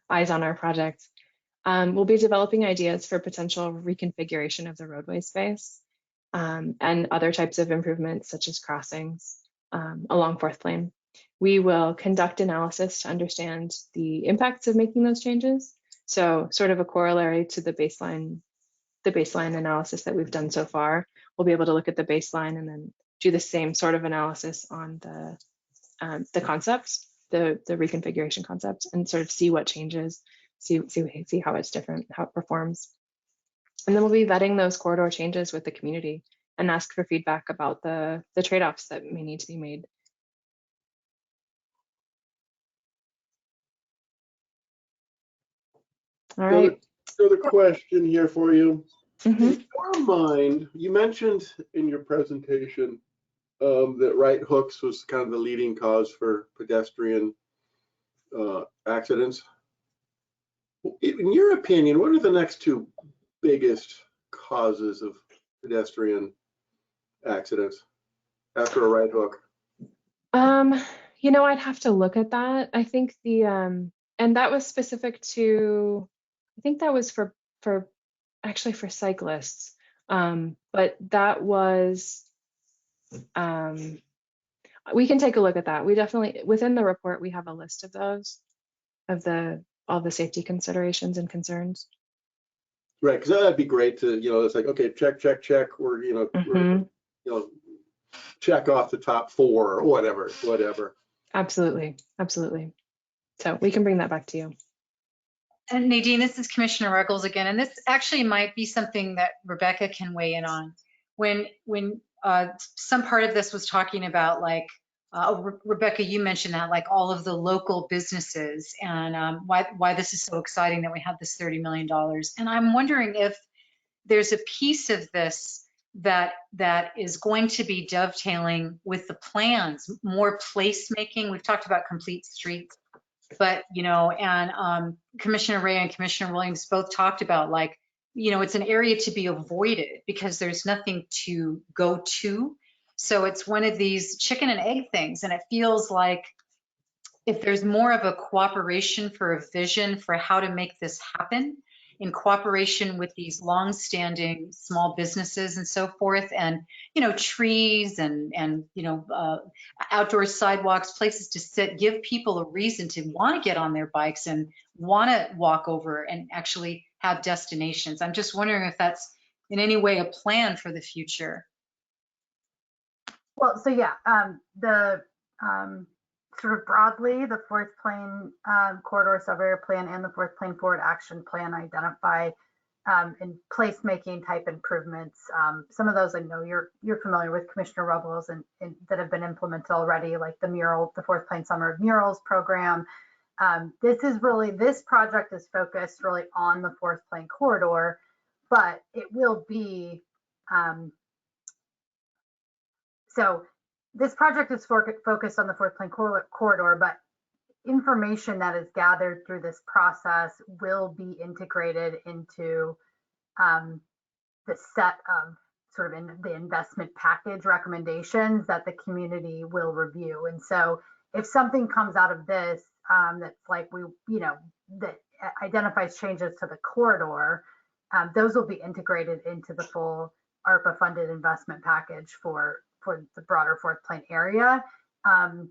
eyes on our project. We'll be developing ideas for potential reconfiguration of the roadway space and other types of improvements such as crossings along Fourth Plain. We will conduct analysis to understand the impacts of making those changes. So sort of a corollary to the baseline analysis that we've done so far. We'll be able to look at the baseline and then do the same sort of analysis on the concepts, the reconfiguration concepts, and sort of see what changes, see how it's different, how it performs. And then we'll be vetting those corridor changes with the community and ask for feedback about the trade-offs that may need to be made. All right. Another question here for you. Mm-hmm. In your mind, you mentioned in your presentation that right hooks was kind of the leading cause for pedestrian accidents. In your opinion, what are the next two biggest causes of pedestrian accidents after a right hook? I'd have to look at that. I think and that was specific to, I think that was for actually for cyclists. But that was, we can take a look at that. We definitely, within the report, we have a list of those, of all the safety considerations and concerns. Right, because that'd be great to, it's like, okay, check. We're, we're, check off the top 4 or whatever. Absolutely. So we can bring that back to you. And Nadine, this is Commissioner Ruggles again, and this actually might be something that Rebecca can weigh in on. When some part of this was talking about, like, Rebecca, you mentioned that, like, all of the local businesses and why this is so exciting that we have this $30 million. And I'm wondering if there's a piece of this that is going to be dovetailing with the plans, more placemaking. We've talked about complete streets, but, and Commissioner Ray and Commissioner Williams both talked about, like, it's an area to be avoided because there's nothing to go to. So it's one of these chicken and egg things. And it feels like if there's more of a cooperation for a vision for how to make this happen, in cooperation with these long-standing small businesses and so forth, and trees and outdoor sidewalks, places to sit, give people a reason to want to get on their bikes and want to walk over and actually have destinations. I'm just wondering if that's in any way a plan for the future. Well, so yeah, sort of broadly, the Fourth Plain Corridor Sub-Area Plan and the Fourth Plain Forward Action Plan identify in placemaking type improvements. Some of those I know you're familiar with, Commissioner Ruggles, and that have been implemented already, like the Fourth Plain Summer of Murals program. This project is focused really on the Fourth Plain Corridor, but it will be, so this project is focused on the Fourth Plain Corridor, but information that is gathered through this process will be integrated into the set of sort of in the investment package recommendations that the community will review. And so if something comes out of this that's like that identifies changes to the corridor, those will be integrated into the full ARPA funded investment package for the broader Fourth Plain area. And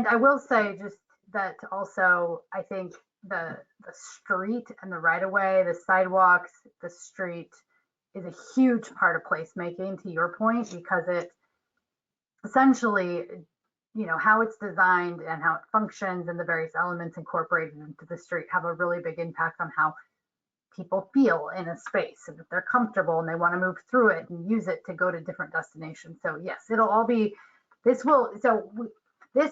I will say just that also, I think the street and the right of way, the sidewalks, the street is a huge part of placemaking, to your point, because it essentially, how it's designed and how it functions and the various elements incorporated into the street have a really big impact on how people feel in a space, and if they're comfortable and they want to move through it and use it to go to different destinations. So yes, it'll all be, this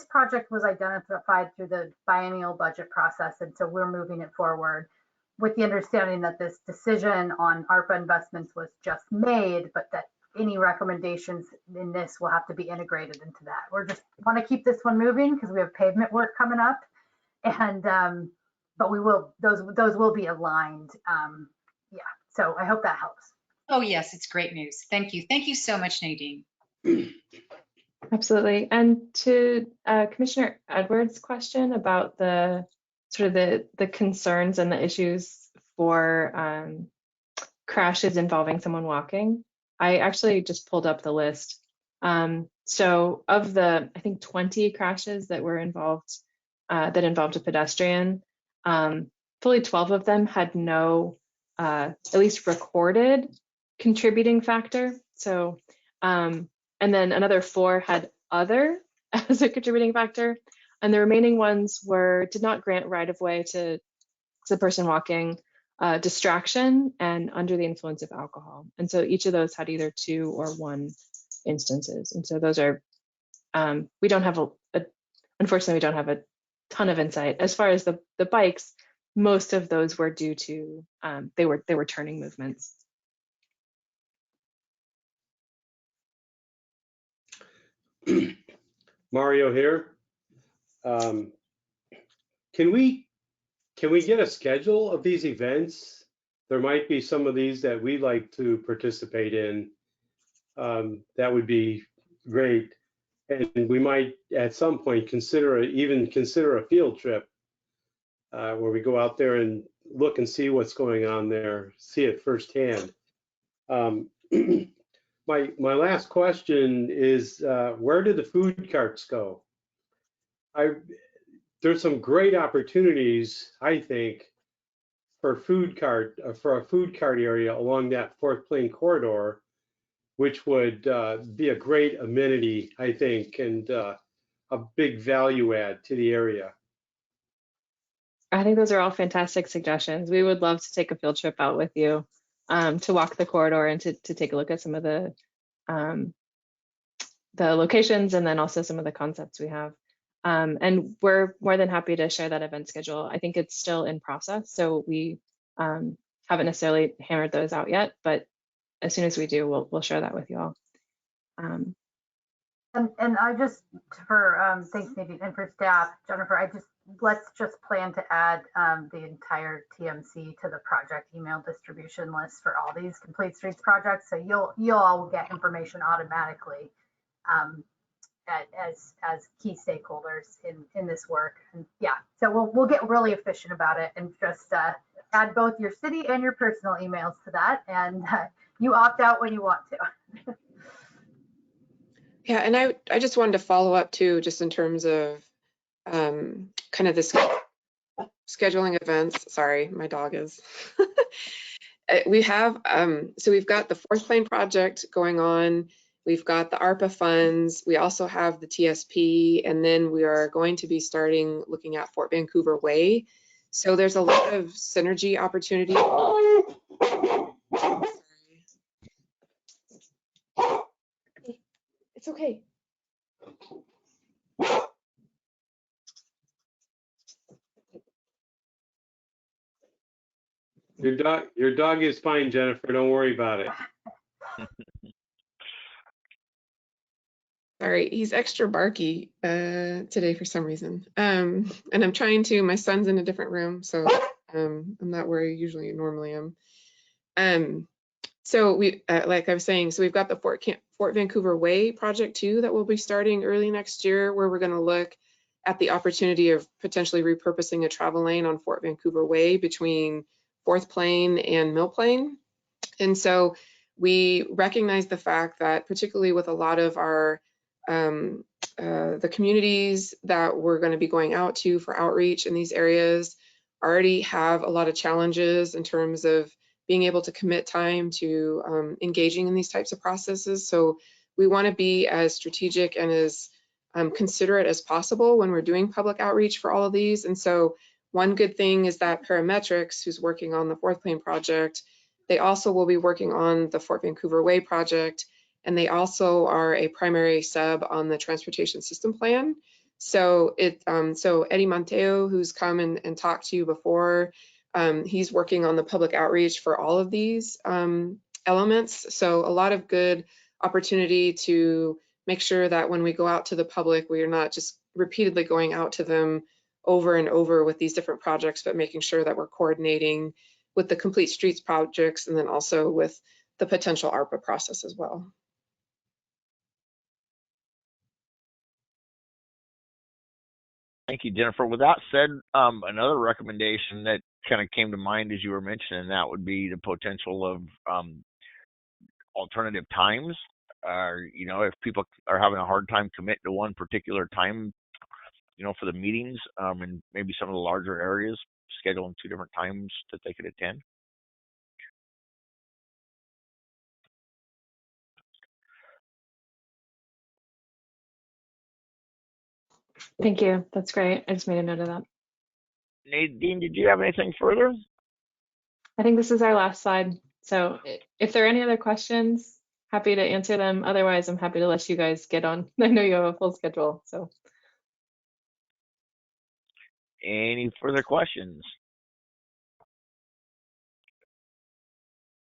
project was identified through the biennial budget process, and so we're moving it forward with the understanding that this decision on ARPA investments was just made, but that any recommendations in this will have to be integrated into that. We're just want to keep this one moving because we have pavement work coming up, and but we will, those will be aligned. Yeah, So I hope that helps. Oh, yes, it's great news. Thank you. Thank you so much, Nadine. Absolutely. And to Commissioner Edwards' question about the sort of the concerns and the issues for crashes involving someone walking, I actually just pulled up the list. So of the, I think 20 crashes that were involved, that involved a pedestrian, fully 12 of them had no, at least recorded contributing factor. So, and then another 4 had other as a contributing factor, and the remaining ones did not grant right of way to the person walking, distraction, and under the influence of alcohol. And so each of those had either 2 or 1 instances. And so those are, we don't have unfortunately, we don't have a ton of insight. As far as the bikes, most of those were due to, they were turning movements. Mario here. Can we get a schedule of these events? There might be some of these that we'd like to participate in. That would be great. And we might at some point even consider a field trip where we go out there and look and see what's going on there, see it firsthand. My last question is, where do the food carts go? There's some great opportunities, I think, for a food cart area along that Fourth Plain corridor, which would be a great amenity, I think, and a big value add to the area. I think those are all fantastic suggestions. We would love to take a field trip out with you, to walk the corridor and to take a look at some of the locations, and then also some of the concepts we have. And we're more than happy to share that event schedule. I think it's still in process, so we haven't necessarily hammered those out yet, but as soon as we do, we'll share that with you all. And I just, for thanks Nadine, and for staff, Jennifer, let's just plan to add the entire TMC to the project email distribution list for all these Complete Streets projects. So you'll all get information automatically as key stakeholders in this work. And yeah, so we'll get really efficient about it and just add both your city and your personal emails to that, and you opt out when you want to. Yeah, and I just wanted to follow up too, just in terms of kind of the scheduling events. Sorry, my dog is. We have, so we've got the Fourth Plain project going on. We've got the ARPA funds. We also have the TSP, and then we are going to be starting looking at Fort Vancouver Way. So there's a lot of synergy opportunity. It's okay. Your dog is fine, Jennifer. Don't worry about it. Sorry, he's extra barky today for some reason. And I'm trying to, my son's in a different room, so I'm not where I usually normally am. So we, like I was saying, so we've got the Fort Vancouver Way project too that we'll be starting early next year, where we're going to look at the opportunity of potentially repurposing a travel lane on Fort Vancouver Way between Fourth Plain and Mill Plain. And so we recognize the fact that particularly with a lot of our the communities that we're going to be going out to for outreach in these areas already have a lot of challenges in terms of being able to commit time to engaging in these types of processes. So we want to be as strategic and as considerate as possible when we're doing public outreach for all of these. And so one good thing is that Parametrics, who's working on the Fourth Plain project, they also will be working on the Fort Vancouver Way project, and they also are a primary sub on the transportation system plan. So so Eddie Monteo, who's come and talked to you before, he's working on the public outreach for all of these elements. So a lot of good opportunity to make sure that when we go out to the public, we are not just repeatedly going out to them over and over with these different projects, but making sure that we're coordinating with the Complete Streets projects, and then also with the potential ARPA process as well. Thank you, Jennifer. With that said, another recommendation that kind of came to mind as you were mentioning that would be the potential of alternative times. You know, if people are having a hard time committing to one particular time, you know, for the meetings, and maybe some of the larger areas, scheduling 2 different times that they could attend. Thank you. That's great. I just made a note of that. Nadine, did you have anything further? I think this is our last slide. So if there are any other questions, happy to answer them. Otherwise, I'm happy to let you guys get on. I know you have a full schedule, so. Any further questions?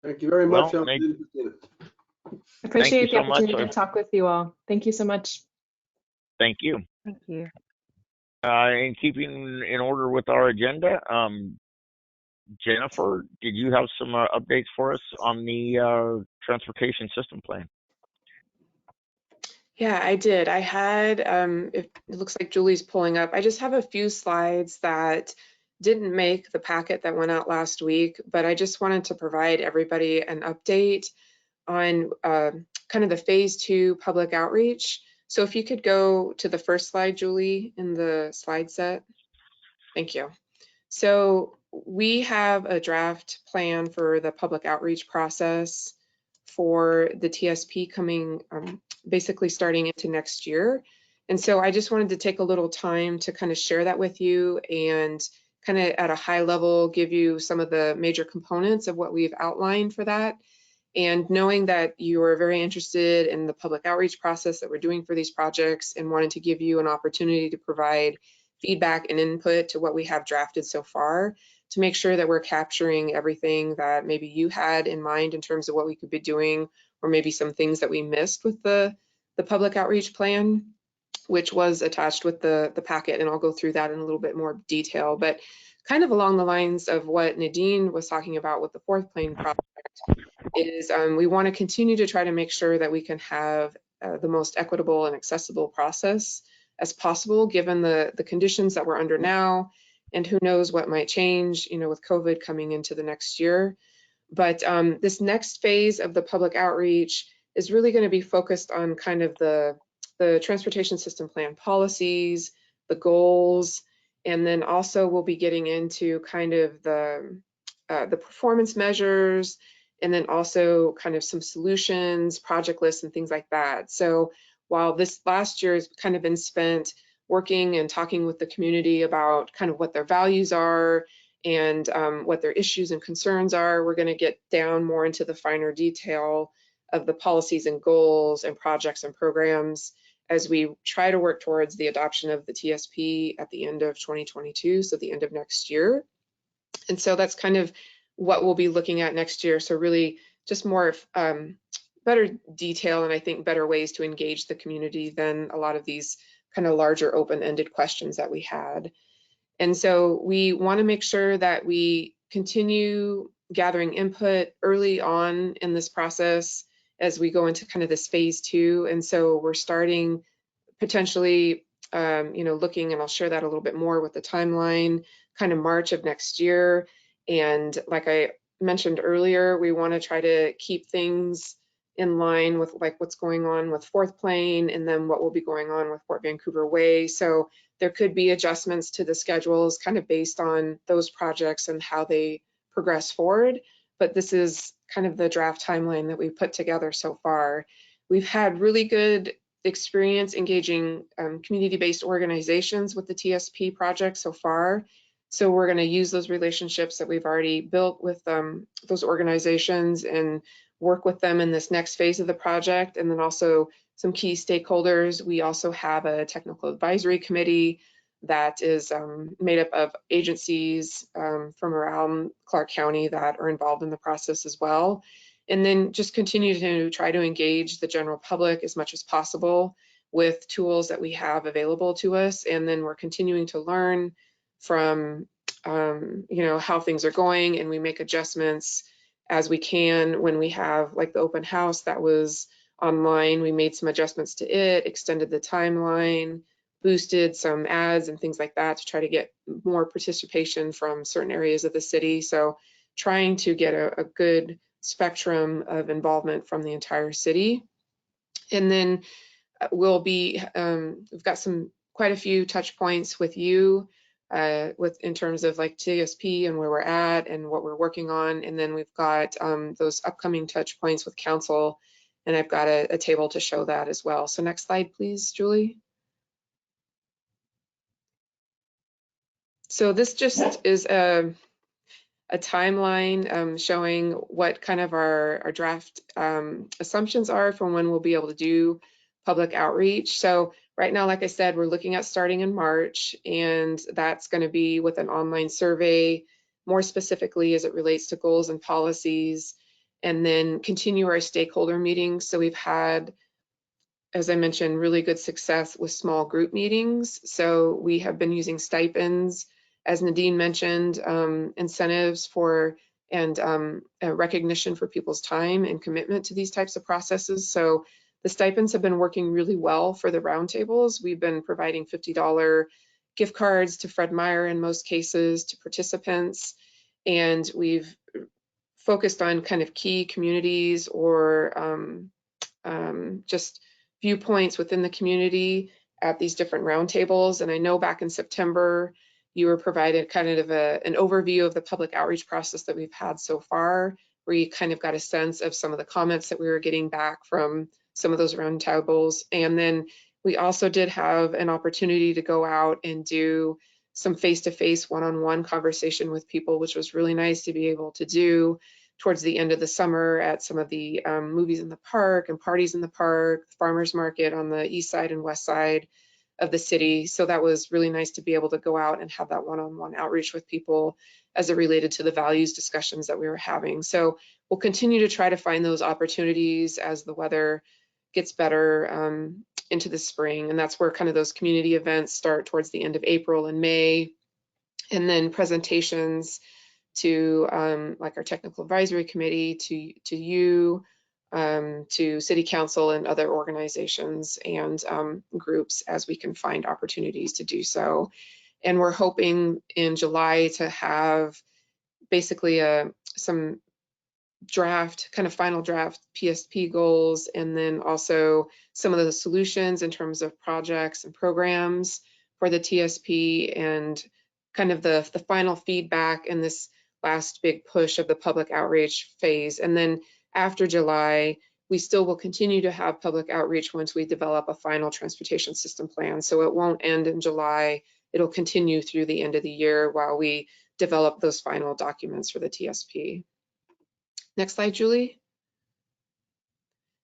Thank you very much. Well, Appreciate the so much. opportunity to talk with you all. Thank you so much. Thank you. Thank you. In keeping in order with our agenda, Jennifer, did you have some updates for us on the transportation system plan? Yeah, I did. I had, it looks like Julie's pulling up. I just have a few slides that didn't make the packet that went out last week, but I just wanted to provide everybody an update on kind of the phase 2 public outreach. So if you could go to the first slide, Julie, in the slide set. Thank you. So we have a draft plan for the public outreach process for the TSP coming basically starting into next year. And so I just wanted to take a little time to kind of share that with you and kind of at a high level give you some of the major components of what we've outlined for that. And knowing that you are very interested in the public outreach process that we're doing for these projects and wanted to give you an opportunity to provide feedback and input to what we have drafted so far to make sure that we're capturing everything that maybe you had in mind in terms of what we could be doing, or maybe some things that we missed with the public outreach plan, which was attached with the packet. And I'll go through that in a little bit more detail, but kind of along the lines of what Nadine was talking about with the Fourth Plane project is we want to continue to try to make sure that we can have the most equitable and accessible process as possible, given the conditions that we're under now, and who knows what might change, you know, with COVID coming into the next year. But this next phase of the public outreach is really going to be focused on kind of the transportation system plan policies, the goals, and then also we'll be getting into kind of the performance measures, and then also kind of some solutions, project lists, and things like that. So while this last year has kind of been spent working and talking with the community about kind of what their values are and what their issues and concerns are, we're going to get down more into the finer detail of the policies and goals and projects and programs as we try to work towards the adoption of the TSP at the end of 2022, so the end of next year. And so that's kind of what we'll be looking at next year. So really just more better detail and I think better ways to engage the community than a lot of these kind of larger open-ended questions that we had. And so we want to make sure that we continue gathering input early on in this process as we go into kind of this phase 2. And so we're starting potentially, you know, looking, and I'll share that a little bit more with the timeline, kind of March of next year. And like I mentioned earlier, we want to try to keep things in line with like what's going on with Fourth Plane and then what will be going on with Port Vancouver Way. So there could be adjustments to the schedules kind of based on those projects and how they progress forward. But this is kind of the draft timeline that we've put together so far. We've had really good experience engaging community-based organizations with the TSP project so far. So we're going to use those relationships that we've already built with those organizations and work with them in this next phase of the project. And then also some key stakeholders. We also have a technical advisory committee that is made up of agencies from around Clark County that are involved in the process as well. And then just continue to try to engage the general public as much as possible with tools that we have available to us. And then we're continuing to learn from you know, how things are going, and we make adjustments as we can. When we have like the open house that was online, we made some adjustments to it, extended the timeline, boosted some ads and things like that to try to get more participation from certain areas of the city. So trying to get a good spectrum of involvement from the entire city. And then we'll be, we've got quite a few touch points with you in terms of like TSP and where we're at and what we're working on. And then we've got those upcoming touch points with council, and I've got a table to show that as well. So next slide, please, Julie. So this just is a timeline showing what kind of our draft assumptions are from when we'll be able to do public outreach. So right now, like I said, we're looking at starting in March, and that's going to be with an online survey, more specifically as it relates to goals and policies, and then continue our stakeholder meetings. So we've had, as I mentioned, really good success with small group meetings. So we have been using stipends, as Nadine mentioned, incentives for and recognition for people's time and commitment to these types of processes. So the stipends have been working really well for the roundtables. We've been providing $50 gift cards to Fred Meyer in most cases to participants, and we've focused on kind of key communities or just viewpoints within the community at these different roundtables. And I know back in September, you were provided kind of an overview of the public outreach process that we've had so far, where you kind of got a sense of some of the comments that we were getting back from some of those roundtables. And then we also did have an opportunity to go out and do some face-to-face one-on-one conversation with people, which was really nice to be able to do towards the end of the summer at some of the movies in the park and parties in the park, farmers market on the east side and west side of the city. So that was really nice to be able to go out and have that one-on-one outreach with people as it related to the values discussions that we were having. So we'll continue to try to find those opportunities as the weather gets better into the spring. And that's where kind of those community events start towards the end of April and May. And then presentations to like our technical advisory committee, to you, to city council and other organizations and groups as we can find opportunities to do so. And we're hoping in July to have basically some draft, kind of final draft PSP goals, and then also some of the solutions in terms of projects and programs for the TSP, and kind of the final feedback in this last big push of the public outreach phase. And then after July, we still will continue to have public outreach once we develop a final transportation system plan. So it won't end in July. It'll continue through the end of the year while we develop those final documents for the TSP. Next slide, Julie.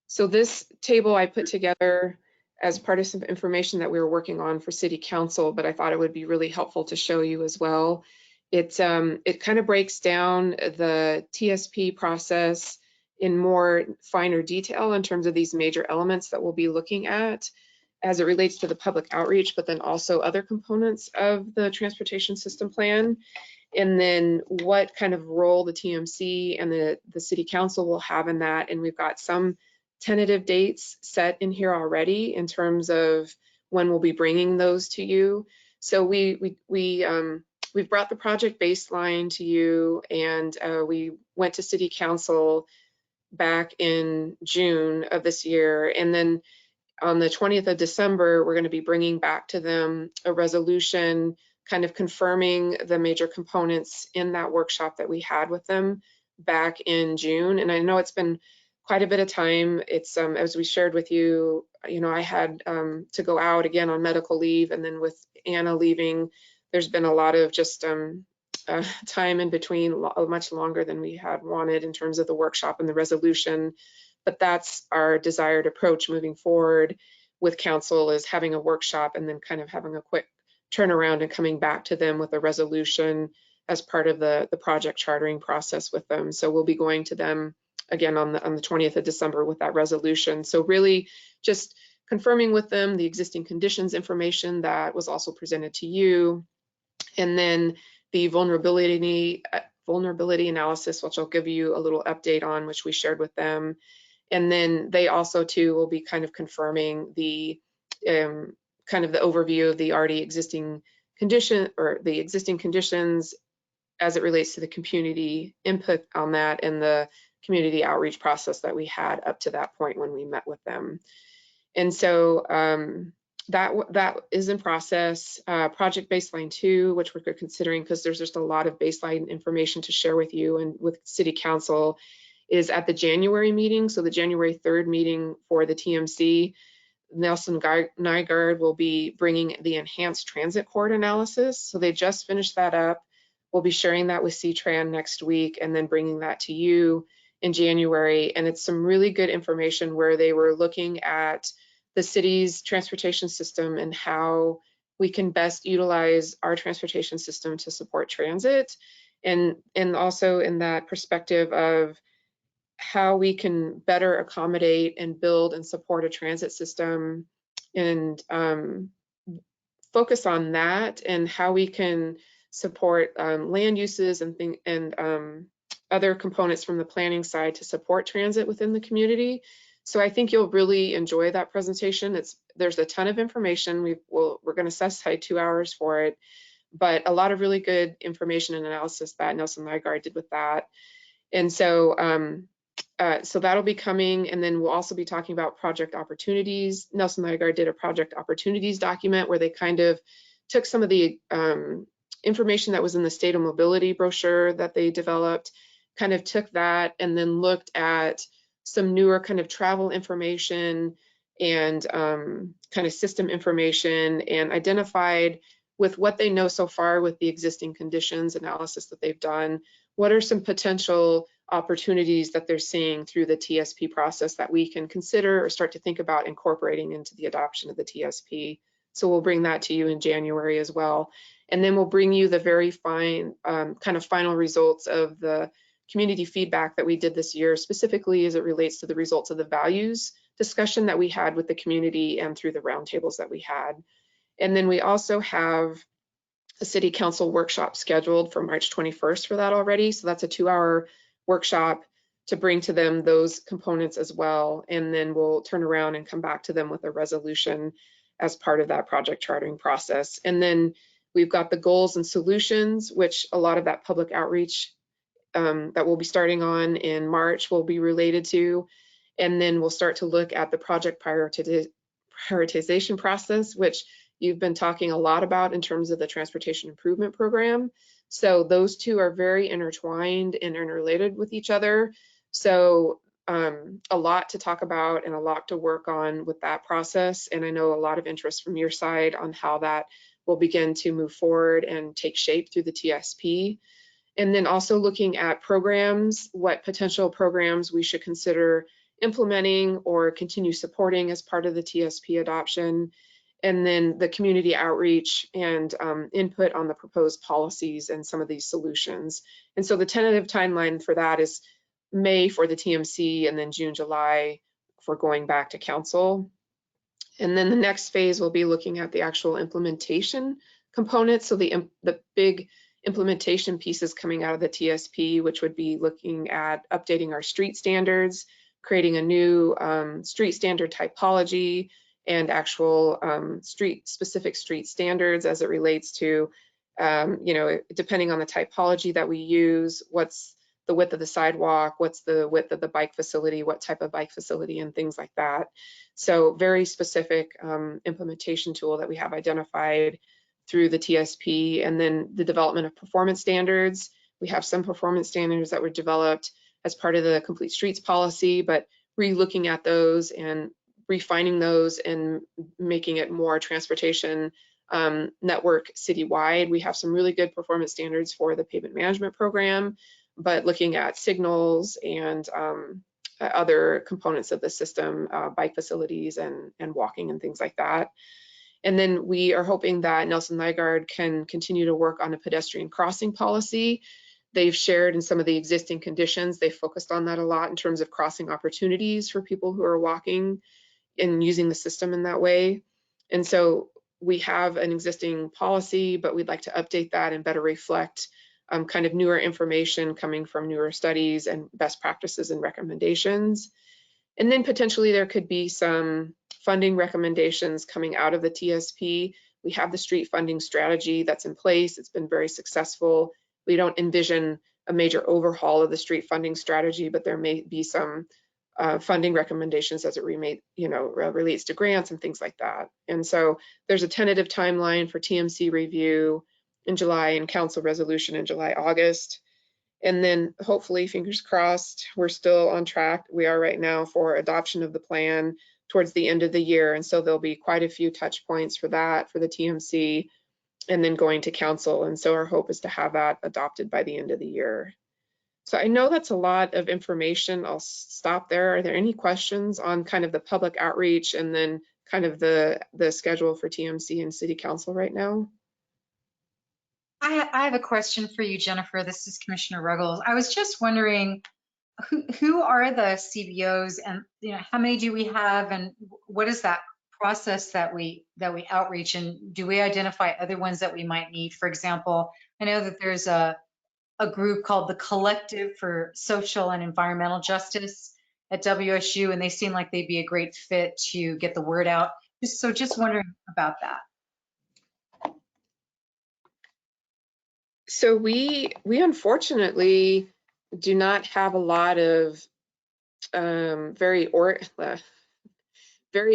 So this table I put together as part of some information that we were working on for City Council, but I thought it would be really helpful to show you as well. It kind of breaks down the TSP process in more finer detail in terms of these major elements that we'll be looking at as it relates to the public outreach, but then also other components of the transportation system plan. And then what kind of role the TMC and the City Council will have in that. And we've got some tentative dates set in here already in terms of when we'll be bringing those to you. So we've brought the project baseline to you, and we went to City Council back in June of this year. And then on the 20th of December, we're going to be bringing back to them a resolution kind of confirming the major components in that workshop that we had with them back in June. And I know it's been quite a bit of time. It's as we shared with you, I had to go out again on medical leave, and then with Anna leaving, there's been a lot of just time in between, much longer than we had wanted in terms of the workshop and the resolution. But that's our desired approach moving forward with council, is having a workshop and then kind of having a quick turnaround and coming back to them with a resolution as part of the project chartering process with them. So we'll be going to them again on the 20th of December with that resolution. So really just confirming with them the existing conditions information that was also presented to you, and then the vulnerability analysis, which I'll give you a little update on, which we shared with them. And then they also too will be kind of confirming the kind of the overview of the already existing condition or the existing conditions as it relates to the community input on that and the community outreach process that we had up to that point when we met with them. And so that is in process. Project Baseline 2, which we're considering because there's just a lot of baseline information to share with you and with City Council, is at the January meeting. So the January 3rd meeting for the TMC, Nelson Nygaard will be bringing the enhanced transit corridor analysis. So they just finished that up. We'll be sharing that with CTRAN next week and then bringing that to you in January. And it's some really good information where they were looking at the city's transportation system and how we can best utilize our transportation system to support transit. And also in that perspective of how we can better accommodate and build and support a transit system and focus on that and how we can support land uses and other components from the planning side to support transit within the community. So I think you'll really enjoy that presentation. There's a ton of information. We're going to set aside 2 hours for it, but a lot of really good information and analysis that Nelson Nygaard did with that. And so so that'll be coming, and then we'll also be talking about project opportunities. Nelson Nygaard did a project opportunities document where they kind of took some of the information that was in the state of mobility brochure that they developed, kind of took that and then looked at some newer kind of travel information and kind of system information and identified with what they know so far with the existing conditions analysis that they've done, what are some potential opportunities that they're seeing through the TSP process that we can consider or start to think about incorporating into the adoption of the TSP. So we'll bring that to you in January as well. And then we'll bring you the very fine kind of final results of the community feedback that we did this year, specifically as it relates to the results of the values discussion that we had with the community and through the roundtables that we had. And then we also have a city council workshop scheduled for March 21st for that already. So that's a 2-hour workshop to bring to them those components as well. And then we'll turn around and come back to them with a resolution as part of that project chartering process. And then we've got the goals and solutions, which a lot of that public outreach that we'll be starting on in March will be related to. And then we'll start to look at the project prioritization process, which you've been talking a lot about in terms of the transportation improvement program. So those two are very intertwined and interrelated with each other. So a lot to talk about and a lot to work on with that process. And I know a lot of interest from your side on how that will begin to move forward and take shape through the TSP. And then also looking at programs, what potential programs we should consider implementing or continue supporting as part of the TSP adoption. And then the community outreach and input on the proposed policies and some of these solutions. And so the tentative timeline for that is May for the TMC and then June, July for going back to council. And then the next phase will be looking at the actual implementation components. So the big implementation pieces coming out of the TSP, which would be looking at updating our street standards, creating a new street standard typology, and actual specific street standards as it relates to, you know, depending on the typology that we use, what's the width of the sidewalk, what's the width of the bike facility, what type of bike facility, and things like that. So very specific implementation tool that we have identified through the TSP. And then the development of performance standards. We have some performance standards that were developed as part of the Complete Streets policy, but re-looking at those and refining those and making it more transportation network citywide. We have some really good performance standards for the pavement management program, but looking at signals and other components of the system, bike facilities and walking and things like that. And then we are hoping that Nelson Nygaard can continue to work on a pedestrian crossing policy. They've shared in some of the existing conditions, they focused on that a lot in terms of crossing opportunities for people who are walking and using the system in that way. And so we have an existing policy, but we'd like to update that and better reflect kind of newer information coming from newer studies and best practices and recommendations. And then potentially there could be some funding recommendations coming out of the TSP. We have the street funding strategy that's in place. It's been very successful. We don't envision a major overhaul of the street funding strategy, but there may be some funding recommendations as it relates to grants and things like that. And so there's a tentative timeline for TMC review in July and council resolution in July, August. And then hopefully, fingers crossed, we're still on track. We are right now for adoption of the plan towards the end of the year. And so there'll be quite a few touch points for that, for the TMC, and then going to council. And so our hope is to have that adopted by the end of the year. So I know that's a lot of information. I'll stop there. Are there any questions on kind of the public outreach and then kind of the schedule for TMC and City Council right now? I have a question for you, Jennifer. This is Commissioner Ruggles. I was just wondering, who are the CBOs, and how many do we have, and what is that process that we outreach, and do we identify other ones that we might need? For example, I know that there's a group called the Collective for Social and Environmental Justice at WSU, and they seem like they'd be a great fit to get the word out. Just wondering about that. So we unfortunately do not have a lot of very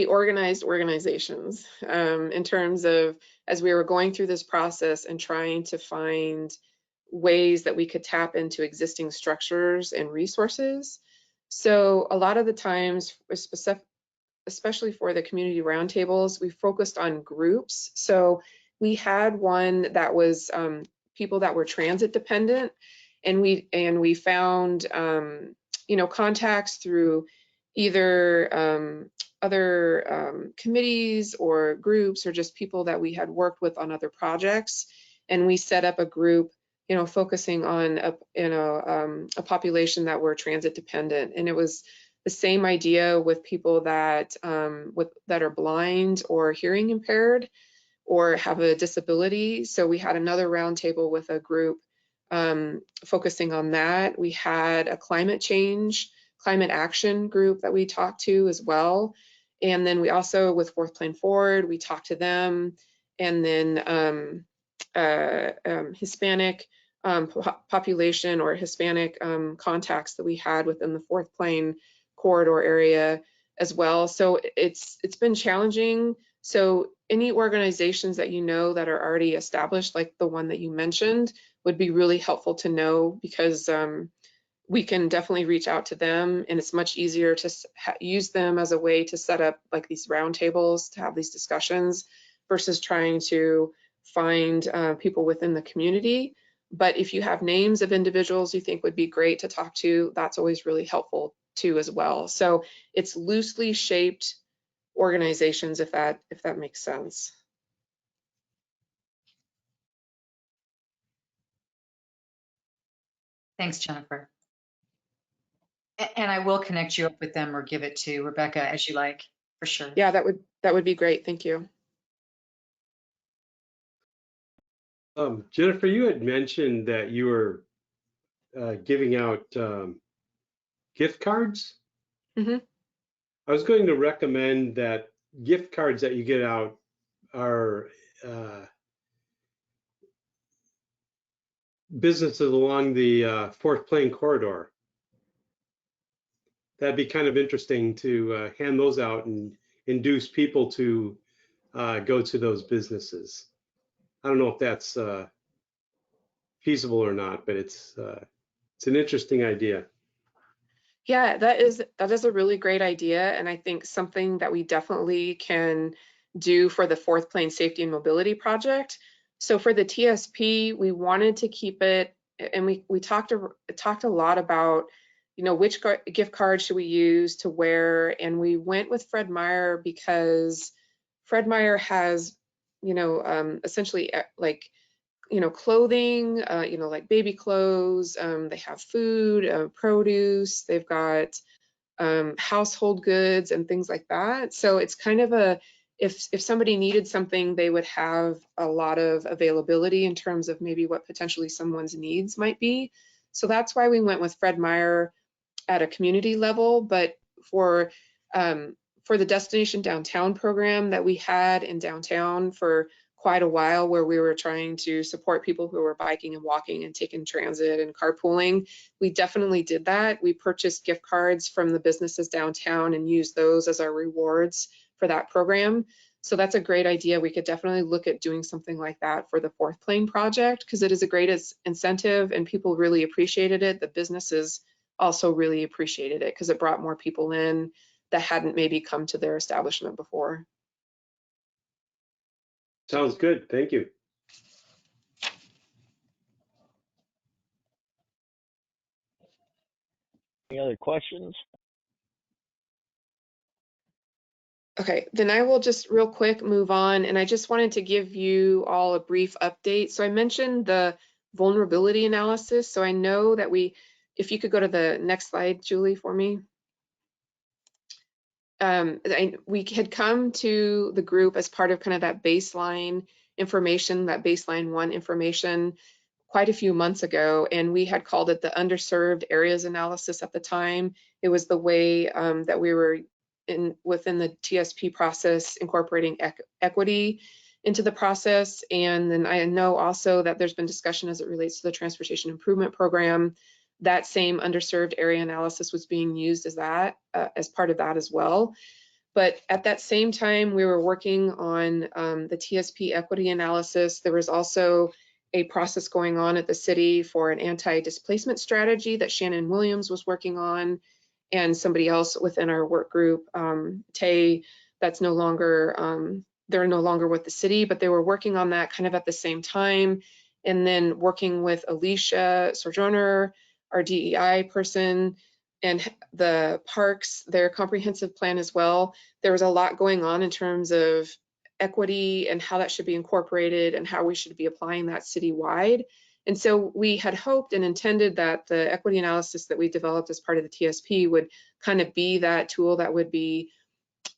organized organizations in terms of, as we were going through this process and trying to find ways that we could tap into existing structures and resources. So a lot of the times, especially for the community roundtables, we focused on groups. So we had one that was people that were transit dependent, and we found contacts through either other committees or groups, or just people that we had worked with on other projects, and we set up a group focusing on a population that were transit dependent. And it was the same idea with people that that are blind or hearing impaired or have a disability. So we had another roundtable with a group focusing on that. We had a climate action group that we talked to as well. And then we also, with Fourth Plan Forward, we talked to them. And then Hispanic population or Hispanic contacts that we had within the Fourth Plane corridor area as well. So it's been challenging. So any organizations that that are already established, like the one that you mentioned, would be really helpful to know, because we can definitely reach out to them, and it's much easier to use them as a way to set up like these roundtables to have these discussions versus trying to find people within the community. But if you have names of individuals you think would be great to talk to, that's always really helpful too as well. So it's loosely shaped organizations, if that makes sense. Thanks, Jennifer. And I will connect you up with them or give it to Rebecca as you like, for sure. Yeah, that would be great. Thank you. Jennifer, you had mentioned that you were giving out gift cards. Mm-hmm. I was going to recommend that gift cards that you get out are businesses along the Fourth Plane corridor. That'd be kind of interesting to hand those out and induce people to go to those businesses. I don't know if that's feasible or not, but it's an interesting idea. Yeah, that is a really great idea, and I think something that we definitely can do for the Fourth Plane Safety and Mobility Project. So for the TSP, we wanted to keep it, and we talked a lot about, which gift card should we use to where, and we went with Fred Meyer because Fred Meyer has, essentially like, clothing, like baby clothes, they have food, produce, they've got household goods and things like that. So it's kind of if somebody needed something, they would have a lot of availability in terms of maybe what potentially someone's needs might be. So that's why we went with Fred Meyer at a community level. But for the Destination Downtown program that we had in downtown for quite a while, where we were trying to support people who were biking and walking and taking transit and carpooling, we definitely did that. We purchased gift cards from the businesses downtown and used those as our rewards for that program. So that's a great idea. We could definitely look at doing something like that for the Fourth Plane project, because it is a great incentive and people really appreciated it. The businesses also really appreciated it because it brought more people in that hadn't maybe come to their establishment before. Sounds good. Thank you. Any other questions? Okay, then I will just real quick move on, and I just wanted to give you all a brief update. So I mentioned the vulnerability analysis. So I know that if you could go to the next slide, Julie, for me. We had come to the group as part of kind of that baseline information, that baseline 1 information, quite a few months ago, and we had called it the underserved areas analysis at the time. It was the way that we were within the TSP process incorporating equity into the process. And then I know also that there's been discussion as it relates to the transportation improvement program. That same underserved area analysis was being used as that as part of that as well. But at that same time, we were working on the TSP equity analysis. There was also a process going on at the city for an anti-displacement strategy that Shannon Williams was working on, and somebody else within our work group, Tay, that's no longer, they're no longer with the city, but they were working on that kind of at the same time. And then working with Alicia Sojourner, our DEI person, and the parks, their comprehensive plan as well. There was a lot going on in terms of equity and how that should be incorporated and how we should be applying that citywide. And so we had hoped and intended that the equity analysis that we developed as part of the TSP would kind of be that tool that would be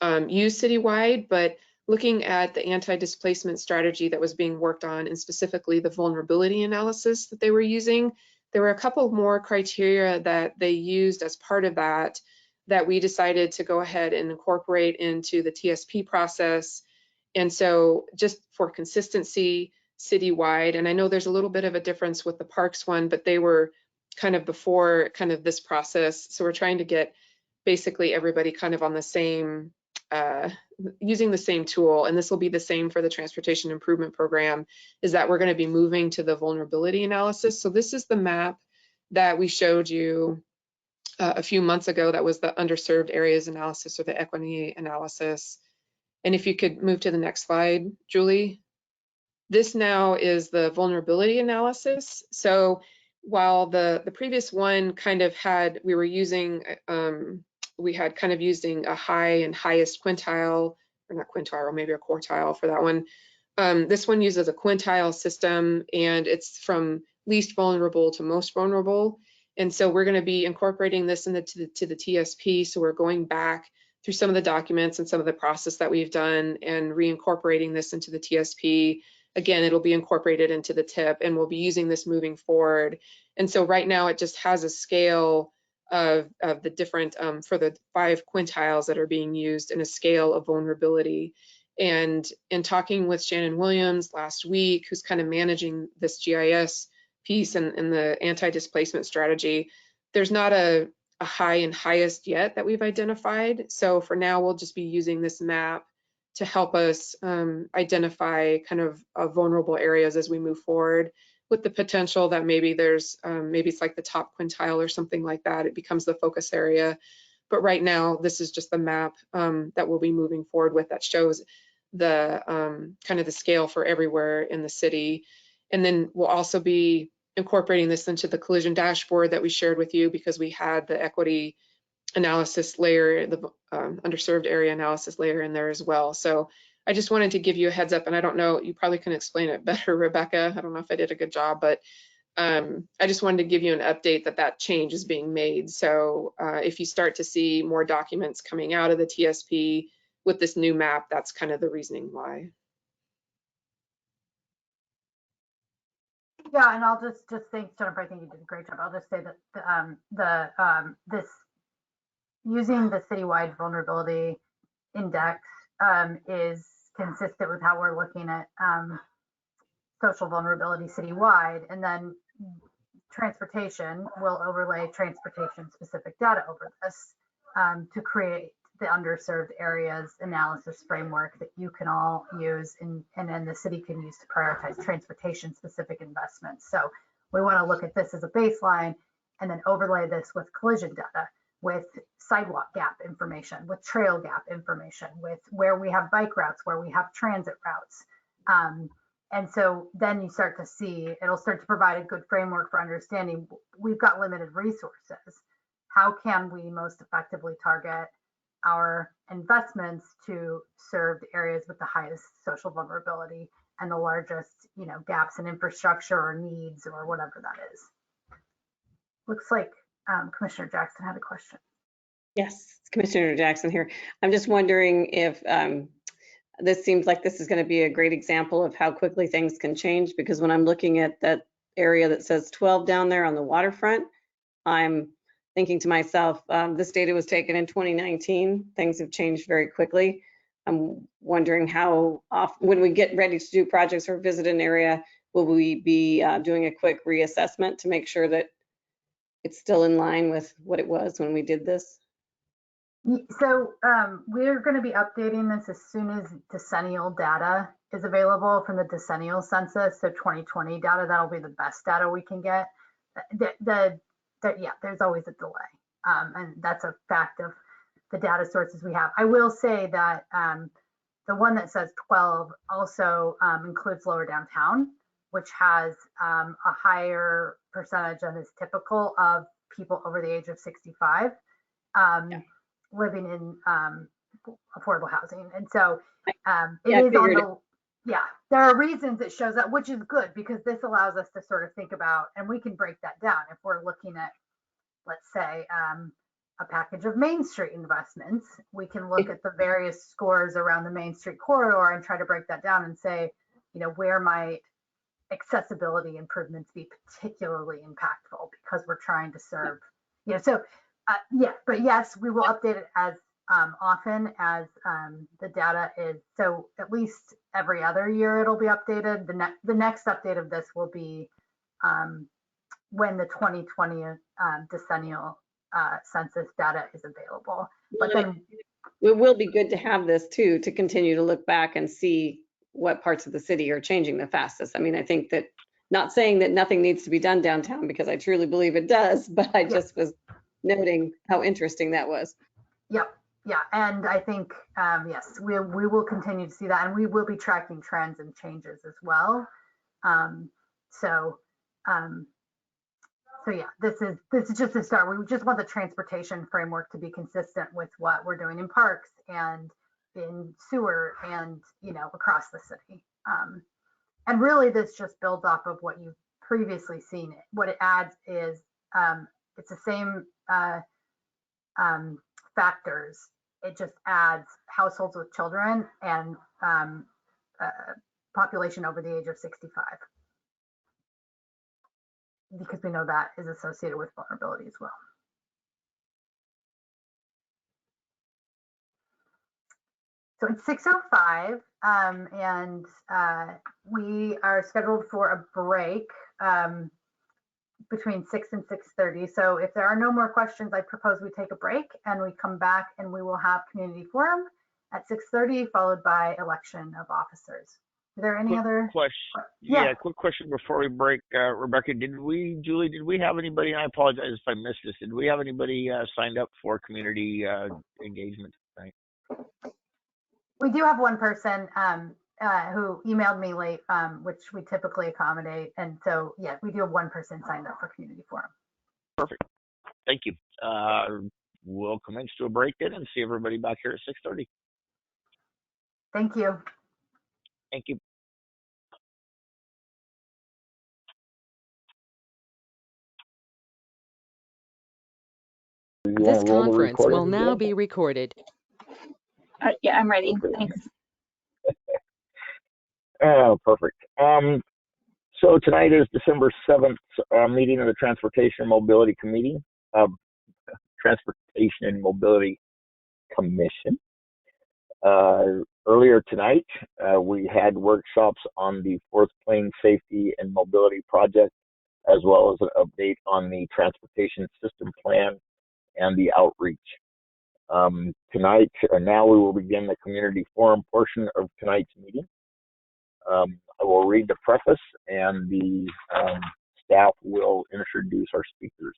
used citywide, but looking at the anti-displacement strategy that was being worked on, and specifically the vulnerability analysis that they were using, there were a couple more criteria that they used as part of that we decided to go ahead and incorporate into the TSP process. And so just for consistency citywide, and I know there's a little bit of a difference with the parks one, but they were kind of before kind of this process. So we're trying to get basically everybody kind of on the same, using the same tool, and this will be the same for the transportation improvement program, is that we're going to be moving to the vulnerability analysis. So this is the map that we showed you a few months ago. That was the underserved areas analysis, or the equity analysis. And if you could move to the next slide, Julie. This now is the vulnerability analysis. So while the previous one kind of had, we were using, we had kind of using a high and highest quintile, or not quintile, or maybe a quartile for that one. This one uses a quintile system, and it's from least vulnerable to most vulnerable. And so we're going to be incorporating this into the TSP. So we're going back through some of the documents and some of the process that we've done and reincorporating this into the TSP. Again, it'll be incorporated into the TIP, and we'll be using this moving forward. And so right now it just has a scale of the different, for the 5 quintiles that are being used, in a scale of vulnerability. And in talking with Shannon Williams last week, who's kind of managing this GIS piece and the anti-displacement strategy, there's not a high and highest yet that we've identified. So for now, we'll just be using this map to help us identify kind of vulnerable areas as we move forward, with the potential that maybe there's, maybe it's like the top quintile or something like that. It becomes the focus area. But right now, this is just the map that we'll be moving forward with, that shows the kind of the scale for everywhere in the city. And then we'll also be incorporating this into the collision dashboard that we shared with you, because we had the equity analysis layer, the underserved area analysis layer in there as well. So I just wanted to give you a heads up, and I don't know, you probably can explain it better, Rebecca. I don't know if I did a good job, but I just wanted to give you an update that change is being made. So if you start to see more documents coming out of the TSP, with this new map, that's kind of the reasoning why. Yeah, and I'll just thanks, Jennifer. I think you did a great job. I'll just say that this using the citywide vulnerability index is consistent with how we're looking at social vulnerability citywide, and then transportation will overlay transportation specific data over this to create the underserved areas analysis framework that you can all use and then the city can use to prioritize transportation specific investments. So we want to look at this as a baseline and then overlay this with collision data, with sidewalk gap information, with trail gap information, with where we have bike routes, where we have transit routes. And so then you start to see, it'll start to provide a good framework for understanding we've got limited resources. How can we most effectively target our investments to serve the areas with the highest social vulnerability and the largest, gaps in infrastructure or needs or whatever that is. Looks like Commissioner Jackson had a question. Yes, Commissioner Jackson here. I'm just wondering if this seems like this is going to be a great example of how quickly things can change, because when I'm looking at that area that says 12 down there on the waterfront, I'm thinking to myself, this data was taken in 2019. Things have changed very quickly. I'm wondering how often, when we get ready to do projects or visit an area, will we be doing a quick reassessment to make sure that it's still in line with what it was when we did this? So we're going to be updating this as soon as decennial data is available from the decennial census. So 2020 data, that'll be the best data we can get. Yeah, there's always a delay. And that's a fact of the data sources we have. I will say that the one that says 12 also includes lower downtown, which has a higher percentage than is typical of people over the age of 65. Living in affordable housing. And so it is on the, there are reasons it shows up, which is good because this allows us to sort of think about, and we can break that down if we're looking at, let's say, a package of Main Street investments. We can look at the various scores around the Main Street corridor and try to break that down and say, where might accessibility improvements be particularly impactful because we're trying to serve, but yes, we will update it as often as the data is. So at least every other year it'll be updated. The next update of this will be when the 2020 decennial census data is available. But then it will be good to have this too, to continue to look back and see what parts of the city are changing the fastest. I mean, I think that, not saying that nothing needs to be done downtown, because I truly believe it does, but I just was noting how interesting that was. Yep. Yeah. And I think, yes, we will continue to see that, and we will be tracking trends and changes as well. So yeah, this is just a start. We just want the transportation framework to be consistent with what we're doing in parks and in sewer and, across the city. And really this just builds off of what you've previously seen. What it adds is, it's the same factors. It just adds households with children and population over the age of 65, because we know that is associated with vulnerability as well. So it's 6:05 and we are scheduled for a break between 6 and 6:30. So if there are no more questions, I propose we take a break and we come back and we will have community forum at 6:30, followed by election of officers. Are there any other question? Yeah, quick question before we break. Rebecca, Julie, did we have anybody, and I apologize if I missed this, did we have anybody signed up for community engagement tonight? We do have one person who emailed me late, which we typically accommodate. And so, yeah, we do have one person signed up for community forum. Perfect. Thank you. We'll commence to a break then and see everybody back here at 6:30. Thank you. Thank you. This conference will now be recorded. Yeah, I'm ready. Thanks. Perfect. So tonight is December 7th meeting of the Transportation and Mobility Committee, Transportation and Mobility Commission. Earlier tonight, we had workshops on the Fourth Plane Safety and Mobility Project, as well as an update on the Transportation System Plan and the outreach. Tonight, now we will begin the community forum portion of tonight's meeting. I will read the preface and the staff will introduce our speakers.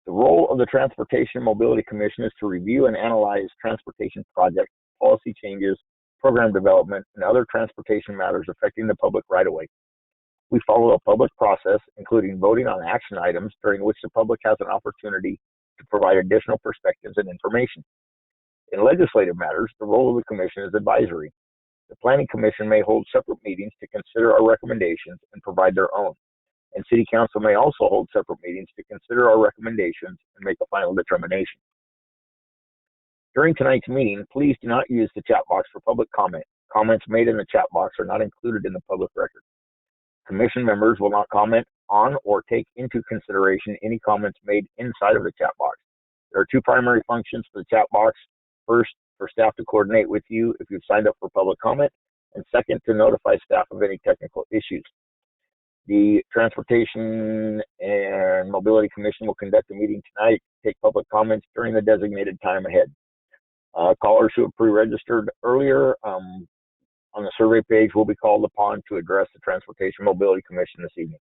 The role of the Transportation and Mobility Commission is to review and analyze transportation projects, policy changes, program development, and other transportation matters affecting the public right of way. We follow a public process, including voting on action items, during which the public has an opportunity to provide additional perspectives and information. In legislative matters, the role of the Commission is advisory. The Planning Commission may hold separate meetings to consider our recommendations and provide their own. And City Council may also hold separate meetings to consider our recommendations and make a final determination. During tonight's meeting, please do not use the chat box for public comment. Comments made in the chat box are not included in the public record. Commission members will not comment on or take into consideration any comments made inside of the chat box. There are two primary functions for the chat box. First, for staff to coordinate with you if you've signed up for public comment, and second, to notify staff of any technical issues. The Transportation and Mobility Commission will conduct a meeting tonight, take public comments during the designated time ahead. Callers who have pre-registered earlier on the survey page will be called upon to address the Transportation and Mobility Commission this evening.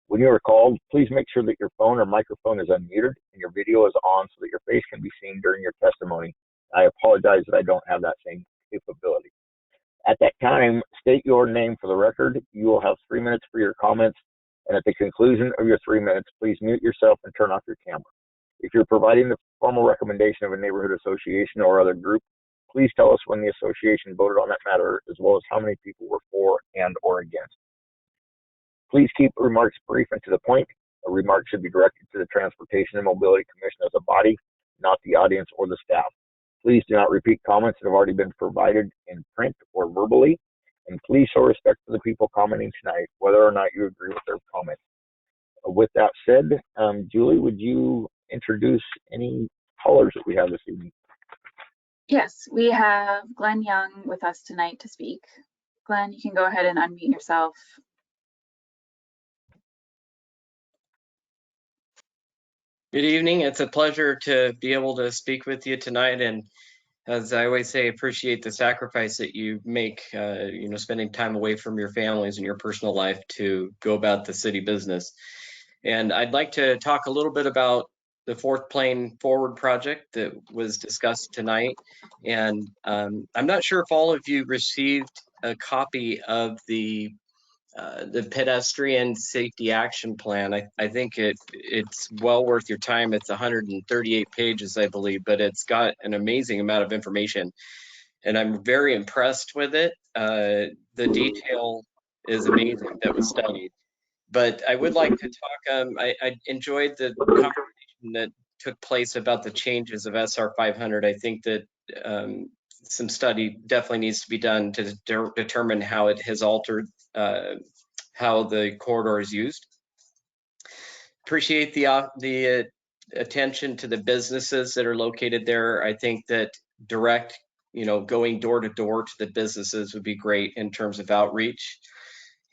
When you are called, please make sure that your phone or microphone is unmuted and your video is on so that your face can be seen during your testimony. I apologize that I don't have that same capability. At that time, state your name for the record. You will have 3 minutes for your comments, and at the conclusion of your 3 minutes, please mute yourself and turn off your camera. If you're providing the formal recommendation of a neighborhood association or other group, please tell us when the association voted on that matter, as well as how many people were for and or against. Please keep remarks brief and to the point. A remark should be directed to the Transportation and Mobility Commission as a body, not the audience or the staff. Please do not repeat comments that have already been provided in print or verbally, and please show respect for the people commenting tonight, whether or not you agree with their comments. With that said, Julie, would you introduce any callers that we have this evening? Yes, we have Glenn Young with us tonight to speak. Glenn, you can go ahead and unmute yourself. Good evening. It's a pleasure to be able to speak with you tonight. And as I always say, appreciate the sacrifice that you make, spending time away from your families and your personal life to go about the city business. And I'd like to talk a little bit about the Fourth Plane Forward project that was discussed tonight. And I'm not sure if all of you received a copy of the pedestrian safety action plan. I think it's well worth your time. It's 138 pages, I believe, but it's got an amazing amount of information, and I'm very impressed with it. The detail is amazing that was studied. But I would like to talk, I enjoyed the conversation that took place about the changes of SR 500. I think that some study definitely needs to be done to determine how it has altered how the corridor is used. Appreciate the attention to the businesses that are located there. I think that direct, going door to door to the businesses would be great in terms of outreach.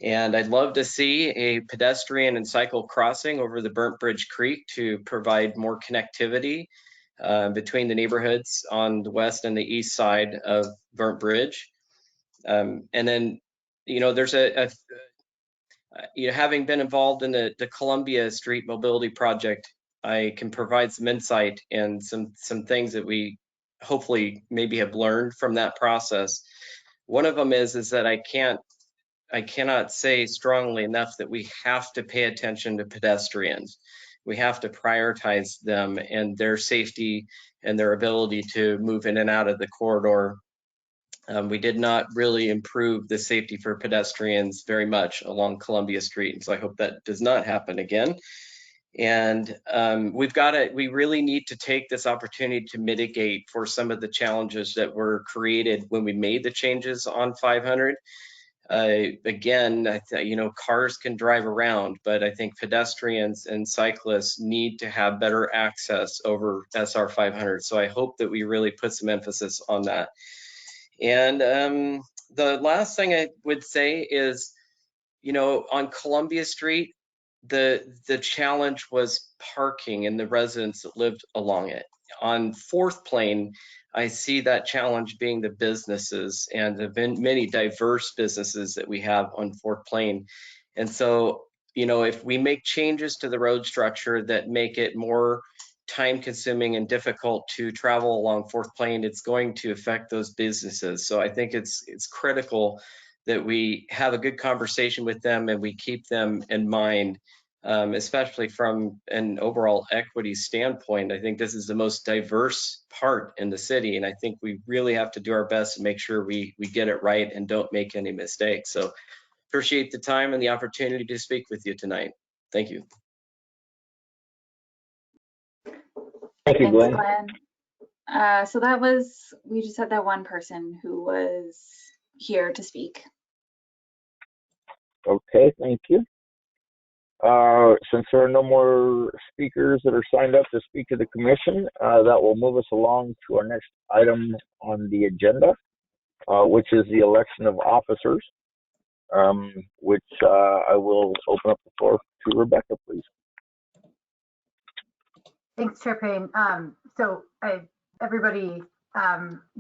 And I'd love to see a pedestrian and cycle crossing over the Burnt Bridge Creek to provide more connectivity between the neighborhoods on the west and the east side of Burnt Bridge. And then, there's having been involved in the Columbia Street Mobility Project, I can provide some insight and some things that we hopefully maybe have learned from that process. One of them is that I cannot say strongly enough that we have to pay attention to pedestrians. We have to prioritize them and their safety and their ability to move in and out of the corridor. We did not really improve the safety for pedestrians very much along Columbia Street, and so I hope that does not happen again. And we really need to take this opportunity to mitigate for some of the challenges that were created when we made the changes on 500. Again, cars can drive around, but I think pedestrians and cyclists need to have better access over SR 500. So I hope that we really put some emphasis on that. And the last thing I would say is, on Columbia Street, the challenge was parking and the residents that lived along it. On Fourth Plane, I see that challenge being the businesses and the many diverse businesses that we have on Fourth Plane. And so, if we make changes to the road structure that make it more time consuming and difficult to travel along Fourth Plane, it's going to affect those businesses. So I think it's critical that we have a good conversation with them and we keep them in mind, especially from an overall equity standpoint. I think this is the most diverse part in the city, and I think we really have to do our best to make sure we get it right and don't make any mistakes. So appreciate the time and the opportunity to speak with you tonight. Thank you. Thank you, Thanks, Glenn. Glenn. So we just had that one person who was here to speak. Okay, thank you. Since there are no more speakers that are signed up to speak to the commission, that will move us along to our next item on the agenda, which is the election of officers, which I will open up the floor to Rebecca, please. Thanks, Chair Payne. Everybody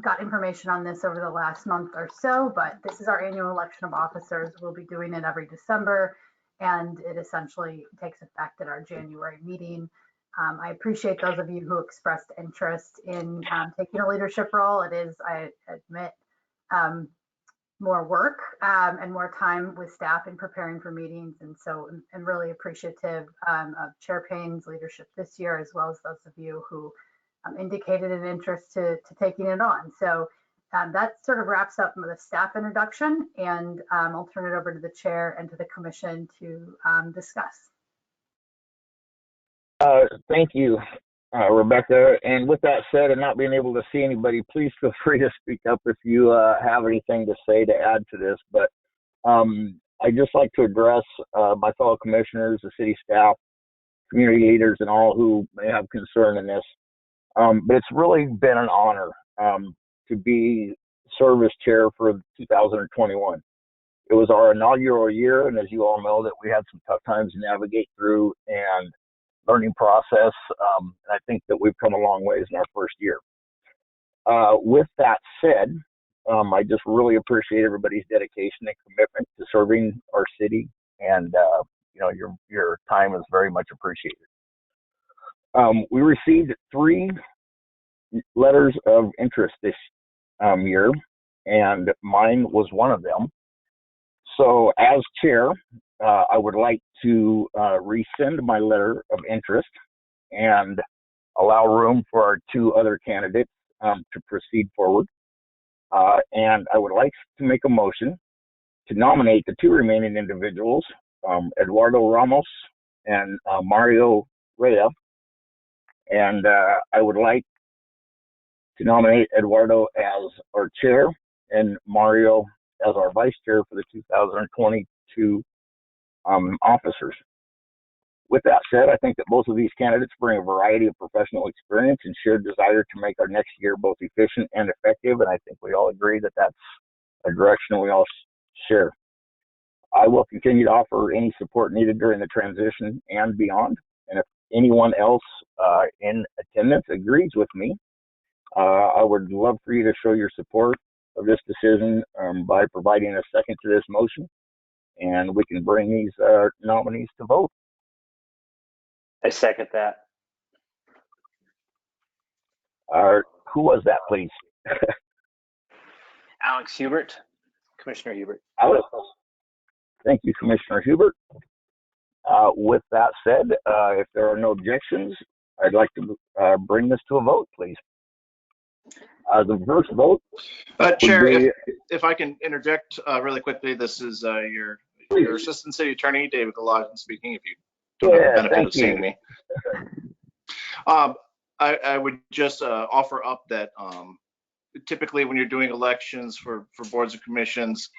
got information on this over the last month or so, but this is our annual election of officers. We'll be doing it every December, and it essentially takes effect at our January meeting. I appreciate those of you who expressed interest in taking a leadership role. It is, I admit, more work and more time with staff in preparing for meetings. And so I'm really appreciative of Chair Payne's leadership this year, as well as those of you who indicated an interest to taking it on. So that sort of wraps up the staff introduction, and I'll turn it over to the chair and to the commission to discuss. Thank you, Rebecca. And with that said, and not being able to see anybody, please feel free to speak up if you have anything to say to add to this. But I'd just like to address my fellow commissioners, the city staff, community leaders, and all who may have concern in this. But it's really been an honor to be service chair for 2021. It was our inaugural year, and as you all know, that we had some tough times to navigate through and learning process. And I think that we've come a long ways in our first year. With that said, I just really appreciate everybody's dedication and commitment to serving our city, and your time is very much appreciated. We received 3 letters of interest this year, and mine was one of them. So as chair, I would like to rescind my letter of interest and allow room for our 2 other candidates to proceed forward. And I would like to make a motion to nominate the 2 remaining individuals, Eduardo Ramos and Mario Rea. And I would like to nominate Eduardo as our chair and Mario as our vice chair for the 2022 officers. With that said, I think that both of these candidates bring a variety of professional experience and shared desire to make our next year both efficient and effective, and I think we all agree that that's a direction we all share. I will continue to offer any support needed during the transition and beyond, and if anyone else in attendance agrees with me, I would love for you to show your support of this decision by providing a second to this motion, and we can bring these nominees to vote. I second that. Who was that, please? Alex Hubert, Commissioner Hubert. Alex. Thank you, Commissioner Hubert. With that said, if there are no objections, I'd like to bring this to a vote, please. The first vote. Chair, if I can interject really quickly, this is your Assistant City Attorney, David Galodin, speaking. If you don't have the Yeah, benefit thank of seeing you. me. I would just offer up that typically when you're doing elections for boards and commissions,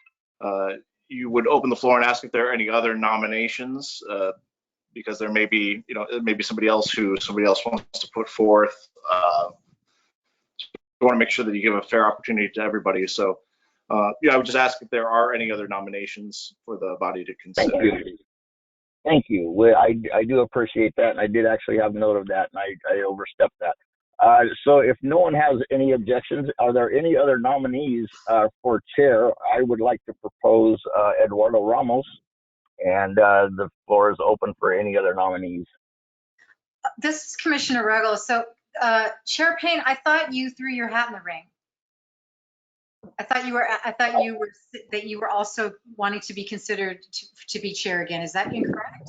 you would open the floor and ask if there are any other nominations, because there may be, maybe somebody else wants to put forth. You want to make sure that you give a fair opportunity to everybody. So, yeah, I would just ask if there are any other nominations for the body to Thank consider. you. Thank you. Well, I do appreciate that, and I did actually have note of that, and I overstepped that. So if no one has any objections, are there any other nominees for chair? I would like to propose Eduardo Ramos, and the floor is open for any other nominees. This is Commissioner Ruggles. So, Chair Payne, I thought you threw your hat in the ring. I thought you were also wanting to be considered to be chair again. Is that incorrect?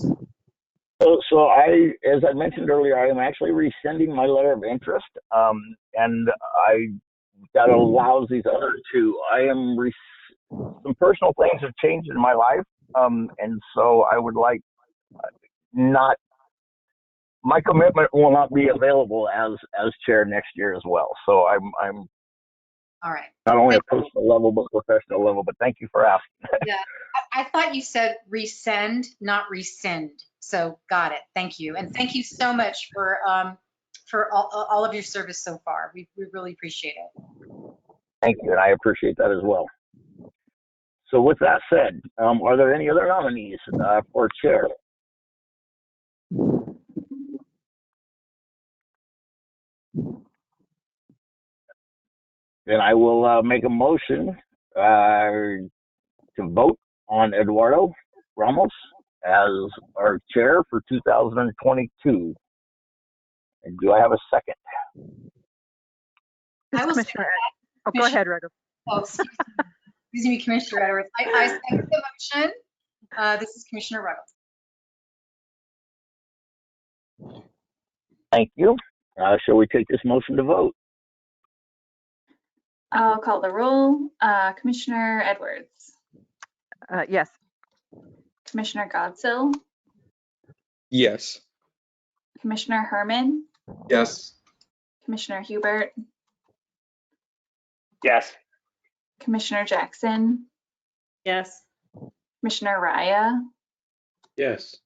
So as I mentioned earlier, I am actually rescinding my letter of interest, and that allows these other two. Some personal things have changed in my life, and so I would like my commitment will not be available as chair next year as well. So I'm All right. not only a personal level but professional level. But thank you for asking. Yeah, I thought you said resend, not rescind. So got it. Thank you, and thank you so much for all of your service so far. We really appreciate it. Thank you, and I appreciate that as well. So with that said, are there any other nominees for chair? Then I will make a motion to vote on Eduardo Ramos as our chair for 2022. And do I have a second? This is Commissioner. Oh, go ahead, Ruggles. Oh, excuse me, Commissioner Edwards. I second the motion. This is Commissioner Ruggles. Thank you. Shall we take this motion to vote? I'll call the roll. Commissioner Edwards. Yes. Commissioner Godsill. Yes. Commissioner Herman. Yes. Commissioner Hubert. Yes. Commissioner Jackson. Yes. Commissioner Raya. Yes.